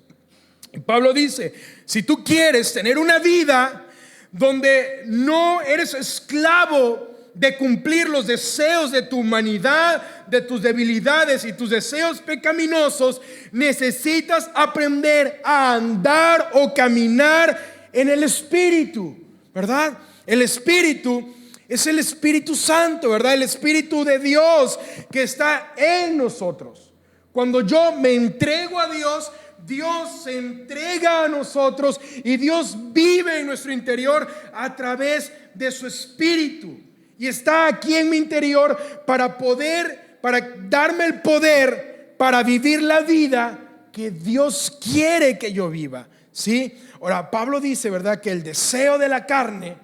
Y Pablo dice, si tú quieres tener una vida donde no eres esclavo de cumplir los deseos de tu humanidad, de tus debilidades y tus deseos pecaminosos, necesitas aprender a andar o caminar en el Espíritu, ¿verdad? El Espíritu es el Espíritu Santo, ¿verdad? El Espíritu de Dios que está en nosotros. Cuando yo me entrego a Dios, Dios se entrega a nosotros y Dios vive en nuestro interior a través de su Espíritu. Y está aquí en mi interior para darme el poder para vivir la vida que Dios quiere que yo viva, ¿sí? Ahora, Pablo dice, ¿verdad?, que el deseo de la carne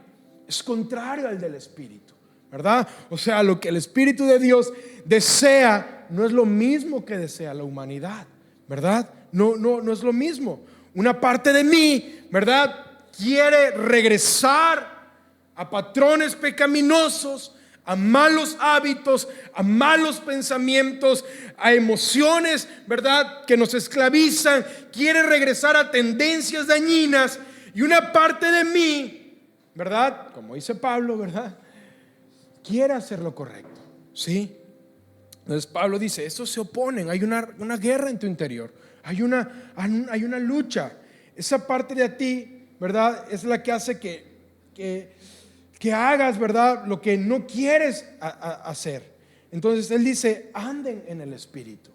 es contrario al del Espíritu, ¿verdad? O sea, lo que el Espíritu de Dios desea no es lo mismo que desea la humanidad, ¿verdad? No es lo mismo. Una parte de mí, ¿verdad?, quiere regresar a patrones pecaminosos, a malos hábitos, a malos pensamientos, a emociones, ¿verdad?, que nos esclavizan. Quiere regresar a tendencias dañinas. Y una parte de mí, ¿verdad?, como dice Pablo, ¿verdad?, quiere hacer lo correcto, ¿sí? Entonces Pablo dice, estos se oponen. Hay una guerra en tu interior. Hay una lucha. Esa parte de ti, ¿verdad?, es la que hace que hagas, ¿verdad?, lo que no quieres hacer. Entonces él dice, anden en el Espíritu.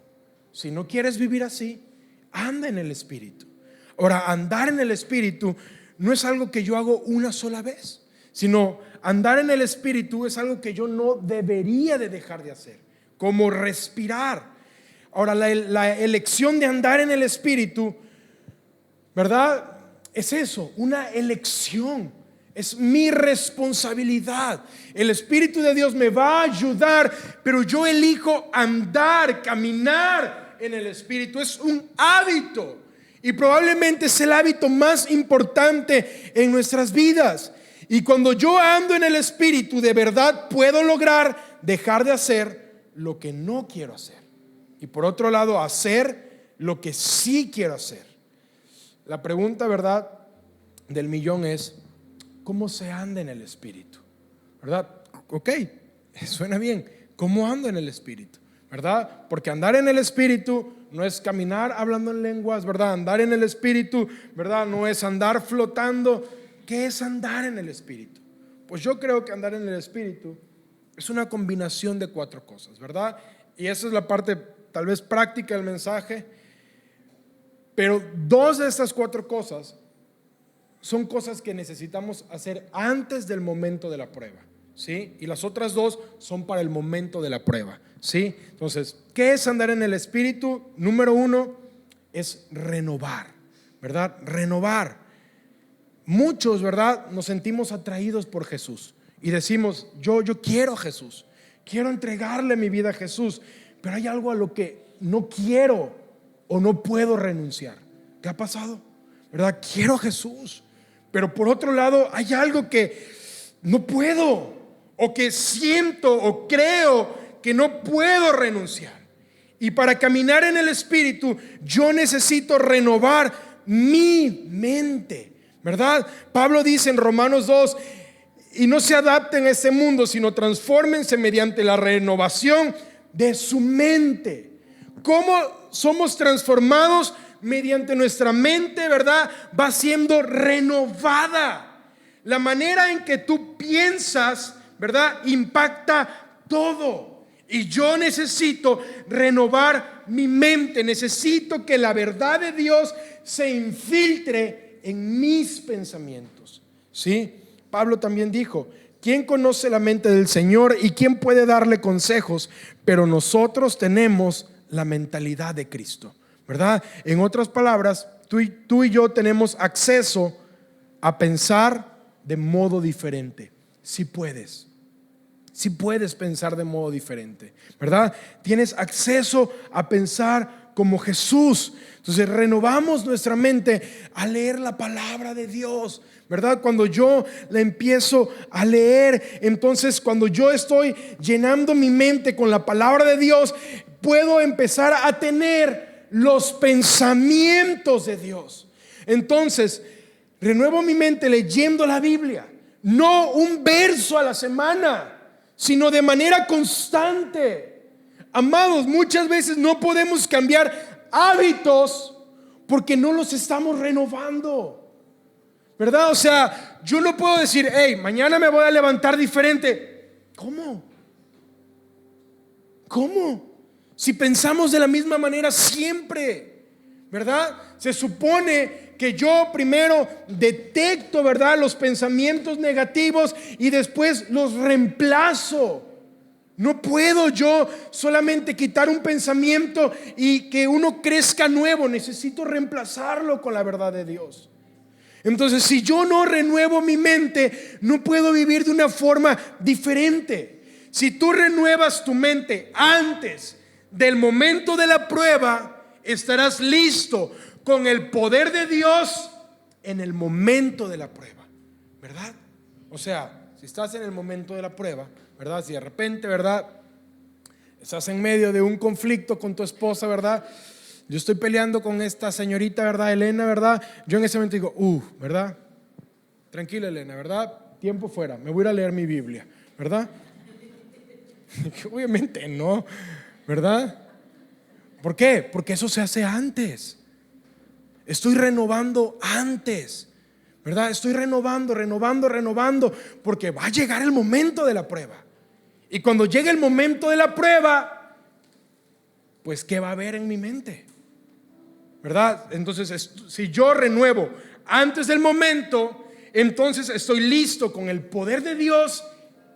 Si no quieres vivir así, anda en el Espíritu. Ahora, andar en el Espíritu no es algo que yo hago una sola vez, sino andar en el Espíritu es algo que yo no debería de dejar de hacer, como respirar. Ahora, la elección de andar en el Espíritu, ¿verdad?, es eso, una elección. Es mi responsabilidad. El Espíritu de Dios me va a ayudar, pero yo elijo andar, caminar en el Espíritu. Es un hábito y probablemente es el hábito más importante en nuestras vidas. Y cuando yo ando en el Espíritu, de verdad puedo lograr dejar de hacer lo que no quiero hacer, y por otro lado hacer lo que sí quiero hacer. La pregunta, ¿verdad?, del millón es, ¿cómo se anda en el Espíritu? ¿Verdad? Ok, suena bien. ¿Cómo ando en el Espíritu? ¿Verdad? Porque andar en el Espíritu no es caminar hablando en lenguas, ¿verdad? Andar en el Espíritu, ¿verdad?, no es andar flotando. ¿Qué es andar en el Espíritu? Pues yo creo que andar en el Espíritu es una combinación de 4 cosas, ¿verdad? Y esa es la parte tal vez práctica del mensaje. Pero 2 de estas 4 cosas son cosas que necesitamos hacer antes del momento de la prueba, ¿sí? Y las otras 2 son para el momento de la prueba, ¿sí? Entonces, ¿qué es andar en el Espíritu? Número 1 es renovar, ¿verdad? Renovar. Muchos, ¿verdad?, nos sentimos atraídos por Jesús y decimos, yo quiero a Jesús, quiero entregarle mi vida a Jesús, pero hay algo a lo que no quiero o no puedo renunciar. ¿Qué ha pasado? ¿Verdad? Quiero a Jesús, pero por otro lado hay algo que no puedo, o que siento o creo que no puedo renunciar. Y para caminar en el Espíritu yo necesito renovar mi mente, ¿verdad? Pablo dice en Romanos 2, y no se adapten a este mundo, sino transfórmense mediante la renovación de su mente. ¿Cómo somos transformados? Mediante nuestra mente, ¿verdad?, va siendo renovada. La manera en que tú piensas, ¿verdad?, impacta todo. Y yo necesito renovar mi mente. Necesito que la verdad de Dios se infiltre en mis pensamientos, ¿sí? Pablo también dijo, ¿quién conoce la mente del Señor y quién puede darle consejos? Pero nosotros tenemos la mentalidad de Cristo, ¿verdad? En otras palabras, tú y yo tenemos acceso a pensar de modo diferente. Si puedes pensar de modo diferente, ¿verdad? Tienes acceso a pensar como Jesús. Entonces renovamos nuestra mente a leer la palabra de Dios, ¿verdad? Cuando yo la empiezo a leer, entonces cuando yo estoy llenando mi mente con la palabra de Dios, puedo empezar a tener los pensamientos de Dios. Entonces renuevo mi mente leyendo la Biblia, no un verso a la semana, sino de manera constante. Amados, muchas veces no podemos cambiar hábitos porque no los estamos renovando, ¿verdad? O sea, yo no puedo decir, hey, mañana me voy a levantar diferente. ¿Cómo? Si pensamos de la misma manera siempre, ¿verdad? Se supone que yo primero detecto, ¿verdad?, los pensamientos negativos y después los reemplazo. No puedo yo solamente quitar un pensamiento y que uno crezca nuevo. Necesito reemplazarlo con la verdad de Dios. Entonces, si yo no renuevo mi mente, no puedo vivir de una forma diferente. Si tú renuevas tu mente antes del momento de la prueba, estarás listo con el poder de Dios en el momento de la prueba, ¿verdad? O sea, si estás en el momento de la prueba, ¿verdad? Si de repente, ¿verdad?, estás en medio de un conflicto con tu esposa, ¿verdad? Yo estoy peleando con esta señorita, ¿verdad?, Elena, ¿verdad? Yo en ese momento digo, ¿verdad? Tranquila, Elena, ¿verdad? Tiempo fuera, me voy a ir a leer mi Biblia, ¿verdad? Obviamente no, ¿verdad? ¿Por qué? Porque eso se hace antes. Estoy renovando antes, ¿verdad? Estoy renovando, porque va a llegar el momento de la prueba. Y cuando llegue el momento de la prueba, pues ¿qué va a haber en mi mente? ¿Verdad? Entonces, si yo renuevo antes del momento, entonces estoy listo con el poder de Dios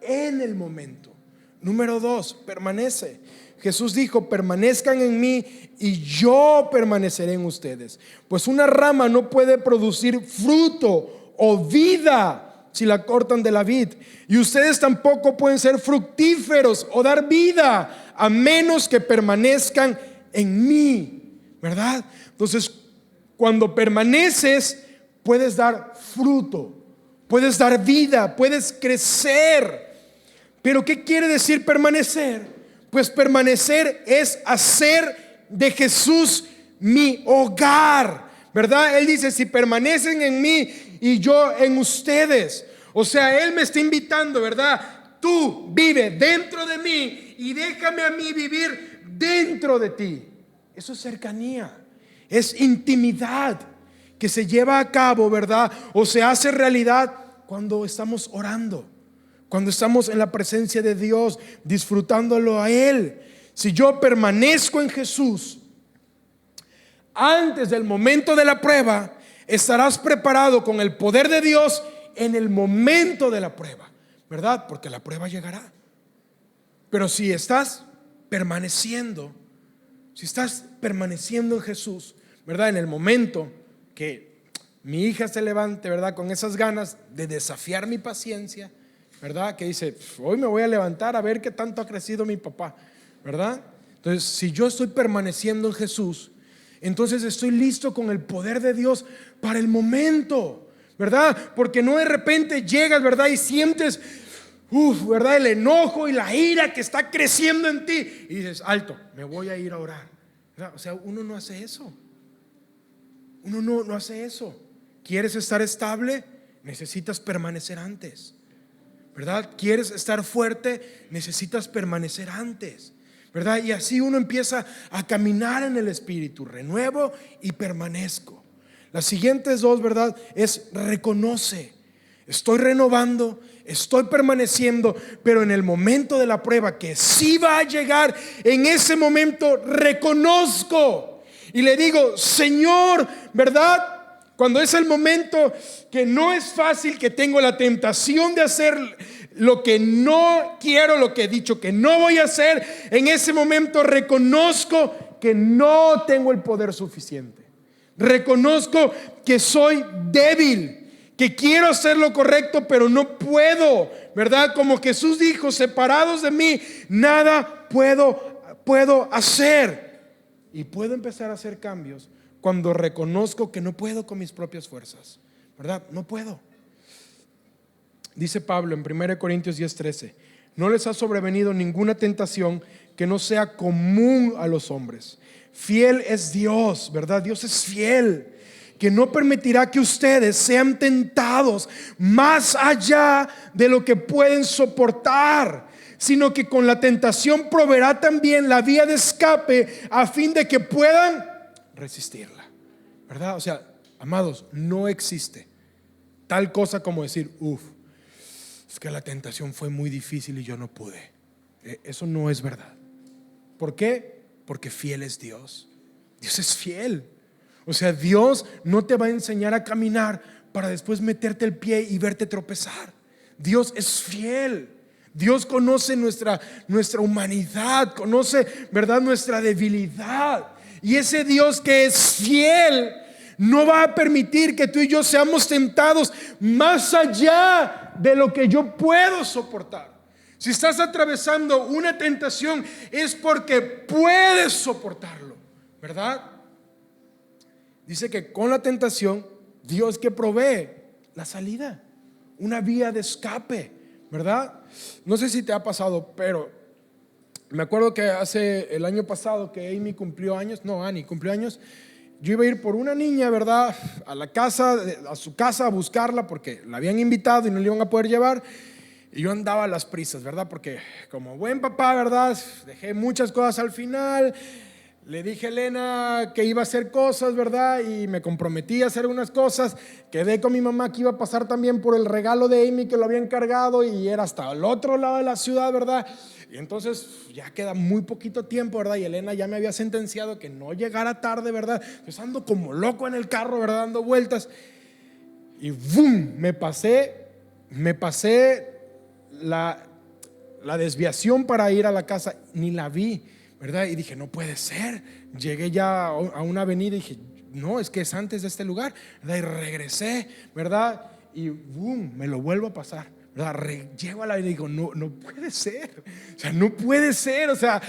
en el momento. Número 2, permanece. Jesús dijo, permanezcan en mí y yo permaneceré en ustedes. Pues una rama no puede producir fruto o vida si la cortan de la vid, y ustedes tampoco pueden ser fructíferos o dar vida a menos que permanezcan en mí, ¿verdad? Entonces, cuando permaneces, puedes dar fruto, puedes dar vida, puedes crecer. Pero ¿qué quiere decir permanecer? Pues permanecer es hacer de Jesús mi hogar, ¿verdad? Él dice, si permanecen en mí y yo en ustedes. O sea, Él me está invitando, ¿verdad? Tú vive dentro de mí y déjame a mí vivir dentro de ti. Eso es cercanía, es intimidad que se lleva a cabo, ¿verdad? O se hace realidad cuando estamos orando, cuando estamos en la presencia de Dios, disfrutándolo a Él. Si yo permanezco en Jesús, antes del momento de la prueba, estarás preparado con el poder de Dios en el momento de la prueba, ¿verdad? Porque la prueba llegará. Pero si estás permaneciendo, en Jesús, ¿verdad? En el momento que mi hija se levante, ¿verdad?, con esas ganas de desafiar mi paciencia, ¿verdad?, que dice, hoy me voy a levantar a ver qué tanto ha crecido mi papá, ¿verdad? Entonces, si yo estoy permaneciendo en Jesús, entonces estoy listo con el poder de Dios para el momento, ¿verdad? Porque no de repente llegas, ¿verdad?, y sientes, ¿verdad?, el enojo y la ira que está creciendo en ti y dices, alto, me voy a ir a orar, ¿verdad? O sea, uno no hace eso. Uno no hace eso. ¿Quieres estar estable? Necesitas permanecer antes, ¿verdad? ¿Quieres estar fuerte? Necesitas permanecer antes, ¿verdad? Y así uno empieza a caminar en el Espíritu. Renuevo y permanezco. Las siguientes dos, ¿verdad?, es reconoce. Estoy renovando, estoy permaneciendo, pero en el momento de la prueba que sí va a llegar, en ese momento reconozco y le digo, Señor, ¿verdad? Cuando es el momento que no es fácil, que tengo la tentación de hacer lo que no quiero, lo que he dicho que no voy a hacer, en ese momento reconozco que no tengo el poder suficiente. Reconozco que soy débil, que quiero hacer lo correcto, pero no puedo, ¿verdad? Como Jesús dijo, separados de mí, nada puedo hacer. Y puedo empezar a hacer cambios cuando reconozco que no puedo con mis propias fuerzas, ¿verdad? No puedo. Dice Pablo en 1 Corintios 10:13, no les ha sobrevenido ninguna tentación que no sea común a los hombres. Fiel es Dios, ¿verdad? Dios es fiel, que no permitirá que ustedes sean tentados más allá de lo que pueden soportar, sino que con la tentación proveerá también la vía de escape a fin de que puedan resistirla, ¿verdad? O sea, amados, no existe tal cosa como decir, es que la tentación fue muy difícil y yo no pude. Eso no es verdad. ¿Por qué? Porque fiel es Dios. Dios es fiel. O sea, Dios no te va a enseñar a caminar para después meterte el pie y verte tropezar. Dios es fiel. Dios conoce nuestra humanidad, conoce, ¿verdad?, nuestra debilidad. Y ese Dios que es fiel no va a permitir que tú y yo seamos tentados más allá de lo que yo puedo soportar. Si estás atravesando una tentación es porque puedes soportarlo, ¿verdad? Dice que con la tentación Dios que provee la salida, una vía de escape, ¿verdad? No sé si te ha pasado, pero me acuerdo que hace el año pasado que Annie cumplió años, yo iba a ir por una niña, ¿verdad?, a su casa a buscarla porque la habían invitado y no le iban a poder llevar. Y yo andaba a las prisas, ¿verdad? Porque como buen papá, ¿verdad?, dejé muchas cosas al final. Le dije a Elena que iba a hacer cosas, ¿verdad? Y me comprometí a hacer unas cosas. Quedé con mi mamá que iba a pasar también por el regalo de Amy que lo había encargado y era hasta el otro lado de la ciudad, ¿verdad? Y entonces ya queda muy poquito tiempo, ¿verdad? Y Elena ya me había sentenciado que no llegara tarde, ¿verdad? Entonces ando como loco en el carro, ¿verdad?, dando vueltas. Y ¡boom! Me pasé la desviación para ir a la casa, ni la vi, ¿verdad? Y dije, no puede ser. Llegué ya a una avenida y dije, no, es que es antes de este lugar, ¿verdad? Y regresé, ¿verdad? Y boom, me lo vuelvo a pasar, ¿verdad? Llego a la avenida y digo, no puede ser. O sea, no puede ser, o sea,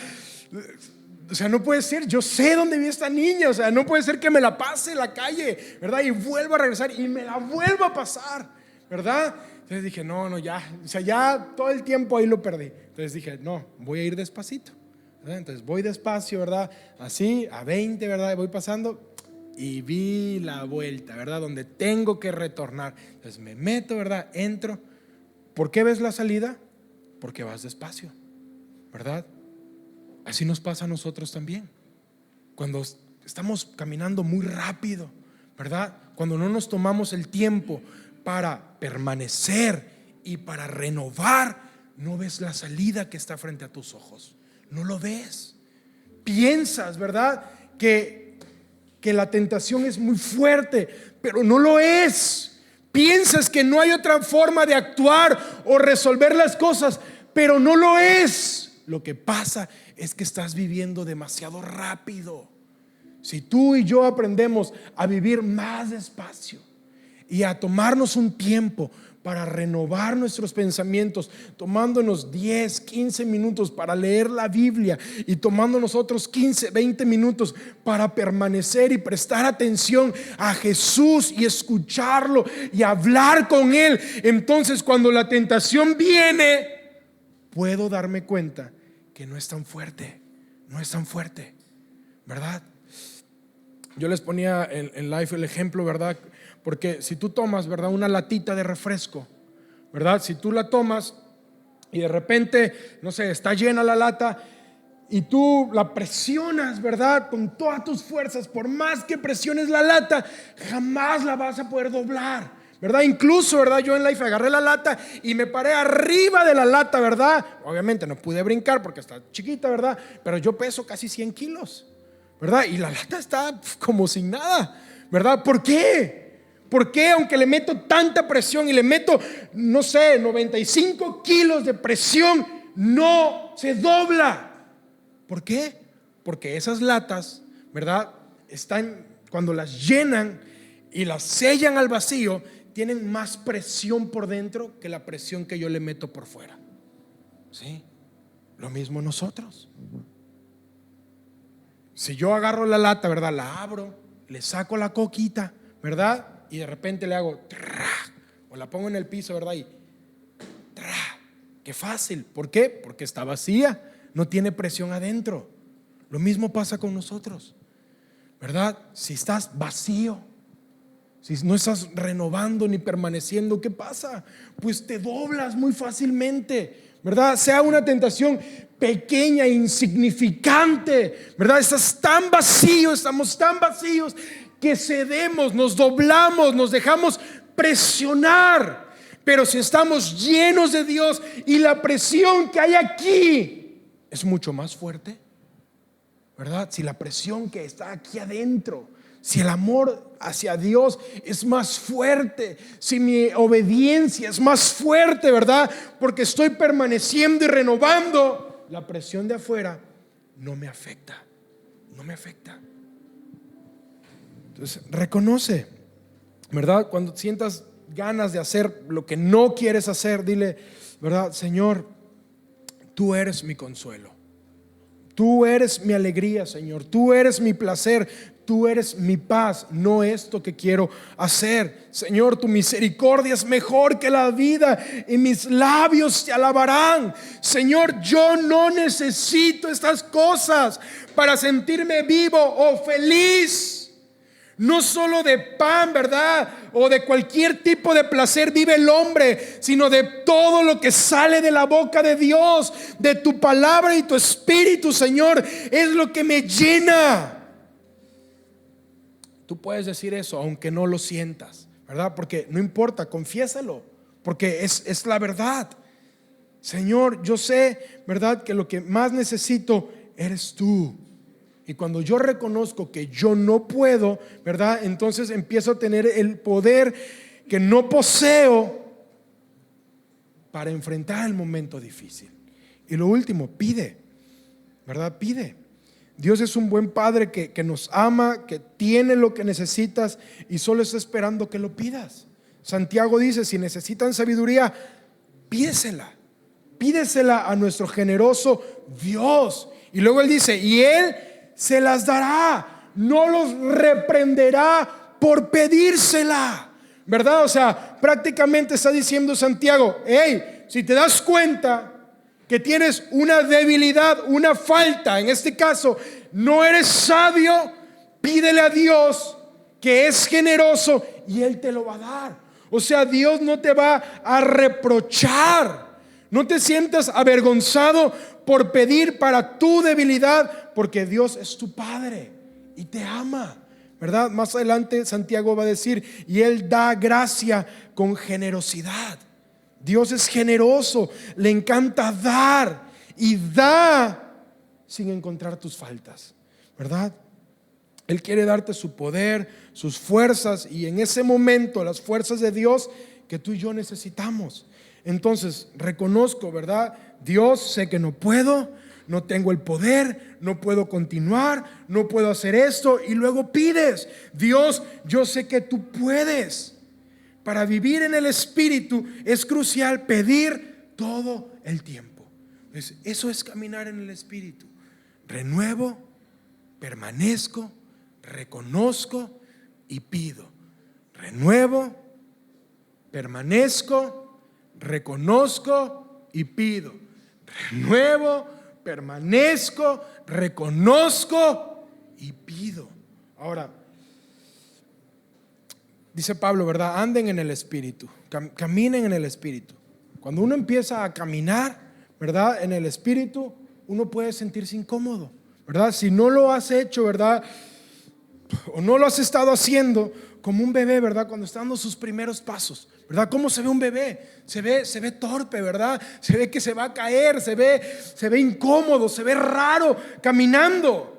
no puede ser. Yo sé dónde vive esta niña, o sea, no puede ser que me la pase en la calle, ¿verdad? Y vuelvo a regresar y me la vuelvo a pasar, ¿verdad? Entonces dije, no, ya, o sea, ya todo el tiempo ahí lo perdí. Entonces dije, no, voy a ir despacito, ¿verdad? Entonces voy despacio, ¿verdad? Así, a 20, ¿verdad? Y voy pasando y vi la vuelta, ¿verdad? Donde tengo que retornar. Entonces me meto, ¿verdad? Entro. ¿Por qué ves la salida? Porque vas despacio, ¿verdad? Así nos pasa a nosotros también. Cuando estamos caminando muy rápido, ¿verdad? Cuando no nos tomamos el tiempo para permanecer y para renovar, no ves la salida que está frente a tus ojos. No lo ves. Piensas, ¿verdad?, que la tentación es muy fuerte, pero no lo es. Piensas que no hay otra forma de actuar o resolver las cosas, pero no lo es. Lo que pasa es que estás viviendo demasiado rápido. Si tú y yo aprendemos a vivir más despacio y a tomarnos un tiempo para renovar nuestros pensamientos, tomándonos 10, 15 minutos para leer la Biblia y tomándonos otros 15, 20 minutos para permanecer y prestar atención a Jesús y escucharlo y hablar con Él, entonces cuando la tentación viene, puedo darme cuenta que no es tan fuerte, ¿verdad? Yo les ponía en live el ejemplo, ¿verdad? Porque si tú tomas, ¿verdad?, una latita de refresco, ¿verdad? Si tú la tomas y de repente, no sé, está llena la lata y tú la presionas, ¿verdad?, con todas tus fuerzas, por más que presiones la lata, jamás la vas a poder doblar, ¿verdad? Incluso, ¿verdad?, yo en life agarré la lata y me paré arriba de la lata, ¿verdad? Obviamente no pude brincar porque está chiquita, ¿verdad? Pero yo peso casi 100 kilos, ¿verdad? Y la lata está como sin nada, ¿verdad? ¿Por qué? ¿Por qué? Aunque le meto tanta presión y le meto, no sé, 95 kilos de presión, no se dobla. ¿Por qué? Porque esas latas, ¿verdad? Están, cuando las llenan y las sellan al vacío, tienen más presión por dentro que la presión que yo le meto por fuera. ¿Sí? Lo mismo nosotros. Si yo agarro la lata, ¿verdad? La abro, le saco la coquita, ¿verdad? Y de repente le hago o la pongo en el piso, ¿verdad? Y qué fácil. ¿Por qué? Porque está vacía, no tiene presión adentro. Lo mismo pasa con nosotros, ¿verdad? Si estás vacío, si no estás renovando ni permaneciendo, ¿qué pasa? Pues te doblas muy fácilmente, ¿verdad? Sea una tentación pequeña, insignificante, ¿verdad? Estás tan vacío, estamos tan vacíos que cedemos, nos doblamos, nos dejamos presionar. Pero si estamos llenos de Dios y la presión que hay aquí es mucho más fuerte, ¿verdad? Si la presión que está aquí adentro, si el amor hacia Dios es más fuerte, si mi obediencia es más fuerte, ¿verdad? Porque estoy permaneciendo y renovando, la presión de afuera no me afecta, no me afecta. Entonces, reconoce, ¿verdad? Cuando sientas ganas de hacer lo que no quieres hacer, dile, ¿verdad? Señor, tú eres mi consuelo, tú eres mi alegría, Señor, tú eres mi placer, tú eres mi paz, no esto que quiero hacer. Señor, tu misericordia es mejor que la vida y mis labios te alabarán. Señor, yo no necesito estas cosas para sentirme vivo o feliz. No solo de pan, ¿verdad? O de cualquier tipo de placer vive el hombre, sino de todo lo que sale de la boca de Dios, de tu palabra y tu espíritu, Señor, es lo que me llena. Tú puedes decir eso aunque no lo sientas, ¿verdad? Porque no importa, confiésalo, porque es la verdad. Señor, yo sé, ¿verdad? Que lo que más necesito eres tú. Y cuando yo reconozco que yo no puedo, ¿verdad? Entonces empiezo a tener el poder que no poseo para enfrentar el momento difícil. Y lo último, pide, ¿verdad? Pide. Dios es un buen padre que nos ama, que tiene lo que necesitas y solo está esperando que lo pidas. Santiago dice, si necesitan sabiduría, pídesela a nuestro generoso Dios. Y luego él dice, y él se las dará, no los reprenderá por pedírsela, ¿verdad? O sea, prácticamente está diciendo Santiago, hey, si te das cuenta que tienes una debilidad, una falta, en este caso no eres sabio, pídele a Dios que es generoso y Él te lo va a dar. O sea, Dios no te va a reprochar. No te sientas avergonzado por pedir para tu debilidad, porque Dios es tu Padre y te ama, ¿verdad? Más adelante Santiago va a decir, y Él da gracia con generosidad. Dios es generoso, le encanta dar y da sin encontrar tus faltas, ¿verdad? Él quiere darte su poder, sus fuerzas, y en ese momento las fuerzas de Dios que tú y yo necesitamos. Entonces reconozco, ¿verdad? Dios, sé que no puedo, no tengo el poder, no puedo continuar, no puedo hacer esto, y luego pides, Dios, yo sé que tú puedes. Para vivir en el Espíritu es crucial pedir todo el tiempo. Entonces, eso es caminar en el Espíritu. Renuevo, permanezco, reconozco y pido. Renuevo, permanezco, reconozco y pido. Renuevo, permanezco, reconozco y pido. Ahora, dice Pablo, ¿verdad? Anden en el Espíritu, caminen en el Espíritu. Cuando uno empieza a caminar, ¿verdad? En el Espíritu, uno puede sentirse incómodo, ¿verdad? Si no lo has hecho, ¿verdad? O no lo has estado haciendo como un bebé, ¿verdad? Cuando está dando sus primeros pasos, ¿verdad? ¿Cómo se ve un bebé? Se ve torpe, ¿verdad? Se ve que se va a caer, se ve incómodo, se ve raro caminando.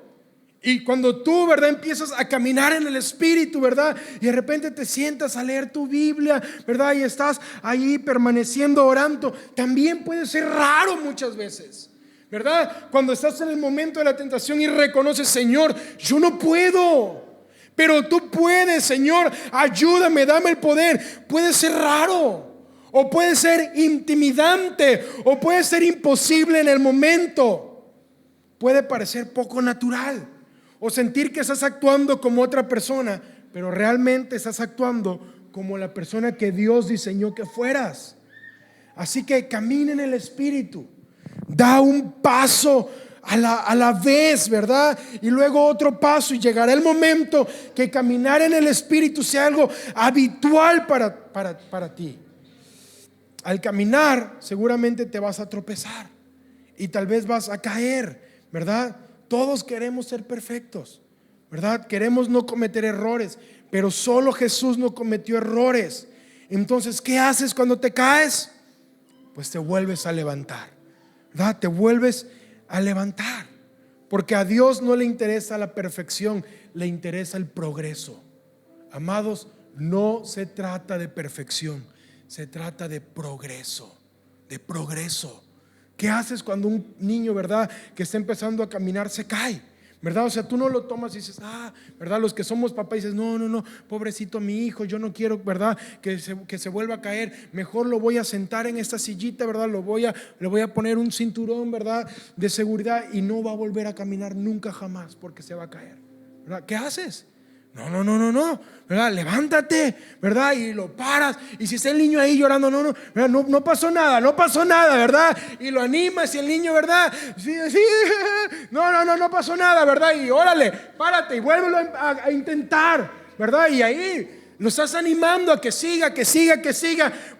Y cuando tú, ¿verdad?, empiezas a caminar en el Espíritu, ¿verdad?, y de repente te sientas a leer tu Biblia, ¿verdad?, y estás ahí permaneciendo orando, también puede ser raro muchas veces, ¿verdad? Cuando estás en el momento de la tentación y reconoces: Señor, yo no puedo, pero tú puedes, Señor, ayúdame, dame el poder. Puede ser raro, o puede ser intimidante, o puede ser imposible en el momento. Puede parecer poco natural, o sentir que estás actuando como otra persona, pero realmente estás actuando como la persona que Dios diseñó que fueras. Así que camina en el Espíritu, da un paso a la vez, ¿verdad? Y luego otro paso, y llegará el momento que caminar en el Espíritu sea algo habitual para ti. Al caminar seguramente te vas a tropezar y tal vez vas a caer, ¿verdad? Todos queremos ser perfectos, ¿verdad? Queremos no cometer errores, pero solo Jesús no cometió errores. Entonces, ¿qué haces cuando te caes? Pues te vuelves a levantar, ¿verdad? Te vuelves a levantar, porque a Dios no le interesa la perfección, le interesa el progreso. Amados, no se trata de perfección, se trata de progreso, de progreso. ¿Qué haces cuando un niño, ¿verdad?, que está empezando a caminar se cae? ¿Verdad? O sea, tú no lo tomas y dices: ¿verdad? Los que somos papás dices: no, pobrecito mi hijo, yo no quiero, ¿verdad?, que se vuelva a caer. Mejor lo voy a sentar en esta sillita, ¿verdad? Le voy a poner un cinturón, ¿verdad?, de seguridad, y no va a volver a caminar nunca jamás porque se va a caer, ¿verdad? ¿Qué haces? No, ¿verdad? Levántate, ¿verdad? Y lo paras. Y si está el niño ahí llorando, no pasó nada, ¿verdad? Y lo animas, y el niño, ¿verdad? Sí, no pasó nada, ¿verdad? Y órale, párate y vuélvelo a intentar, ¿verdad? Y ahí lo estás animando a que siga,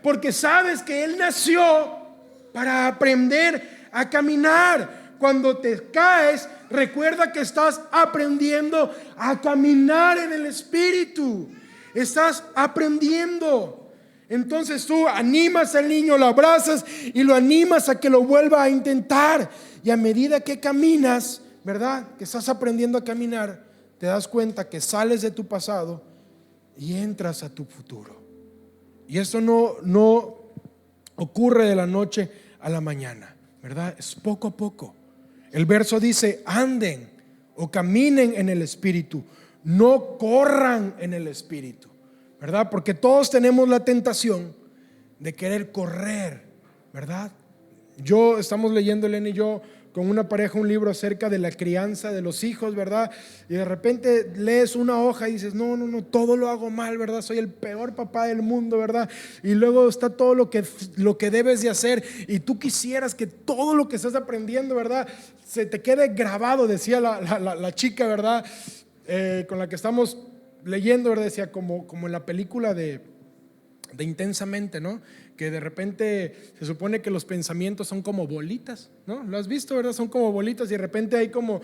porque sabes que él nació para aprender a caminar. Cuando te caes, recuerda que estás aprendiendo a caminar en el Espíritu. Estás aprendiendo. Entonces tú animas al niño, lo abrazas y lo animas a que lo vuelva a intentar. Y a medida que caminas, ¿verdad?, que estás aprendiendo a caminar, te das cuenta que sales de tu pasado y entras a tu futuro. Y eso no ocurre de la noche a la mañana, ¿verdad? Es poco a poco. El verso dice: anden o caminen en el Espíritu, no corran en el Espíritu, ¿verdad? Porque todos tenemos la tentación de querer correr, ¿verdad? Estamos leyendo, Elena y yo, con una pareja, un libro acerca de la crianza de los hijos, ¿verdad? Y de repente lees una hoja y dices: no, todo lo hago mal, ¿verdad? Soy el peor papá del mundo, ¿verdad? Y luego está todo lo que debes de hacer, y tú quisieras que todo lo que estás aprendiendo, ¿verdad?, se te quede grabado. Decía la chica, ¿verdad?, con la que estamos leyendo, ¿verdad? Decía como en la película de Intensamente, ¿no? Que de repente se supone que los pensamientos son como bolitas, ¿no? ¿Lo has visto, verdad? Son como bolitas, y de repente hay como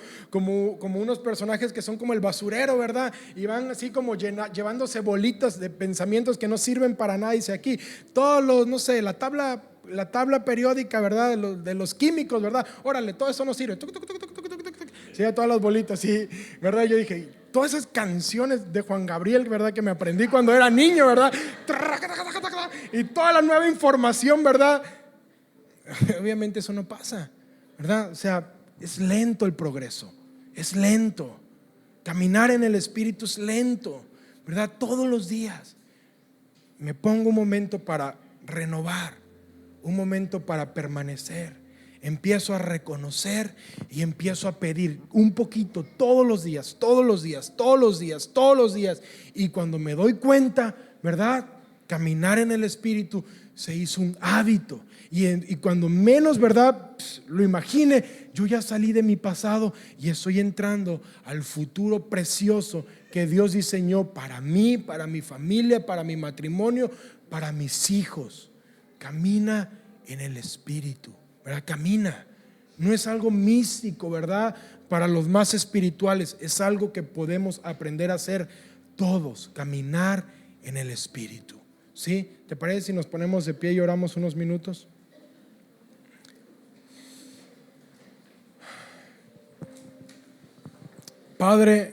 unos personajes que son como el basurero, ¿verdad? Y van así como llevándose bolitas de pensamientos que no sirven para nada. Dice aquí, todos los, no sé, la tabla periódica, ¿verdad?, de los químicos, ¿verdad? Órale, todo eso no sirve. Sí, todas las bolitas, sí, ¿verdad? Yo dije, todas esas canciones de Juan Gabriel, ¿verdad?, que me aprendí cuando era niño, ¿verdad? Y toda la nueva información, ¿verdad? Obviamente eso no pasa, ¿verdad? O sea, es lento el progreso, es lento. Caminar en el Espíritu es lento, ¿verdad? Todos los días me pongo un momento para renovar, un momento para permanecer. Empiezo a reconocer y empiezo a pedir un poquito todos los días. Y cuando me doy cuenta, ¿verdad?, caminar en el Espíritu se hizo un hábito. Y cuando menos, ¿verdad?, lo imagine, yo ya salí de mi pasado y estoy entrando al futuro precioso que Dios diseñó para mí, para mi familia, para mi matrimonio, para mis hijos. Camina en el Espíritu, ¿verdad? Camina. No es algo místico, ¿verdad?, para los más espirituales. Es algo que podemos aprender a hacer todos. Caminar en el Espíritu. ¿Sí? ¿Te parece si nos ponemos de pie y oramos unos minutos? Padre,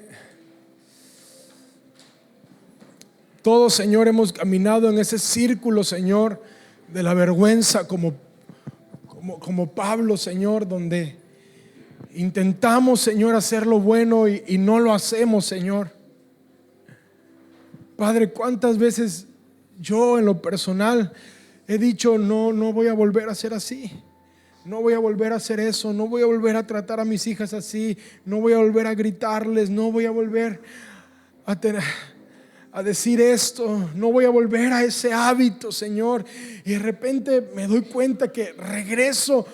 todos, Señor, hemos caminado en ese círculo, Señor, de la vergüenza como Pablo, Señor, donde intentamos, Señor, hacer lo bueno y no lo hacemos, Señor. Padre, ¿cuántas veces yo en lo personal he dicho, no voy a volver a ser así? No voy a volver a hacer eso, no voy a volver a tratar a mis hijas así, no voy a volver a gritarles, no voy a volver a decir esto, no voy a volver a ese hábito, Señor. Y de repente me doy cuenta que regreso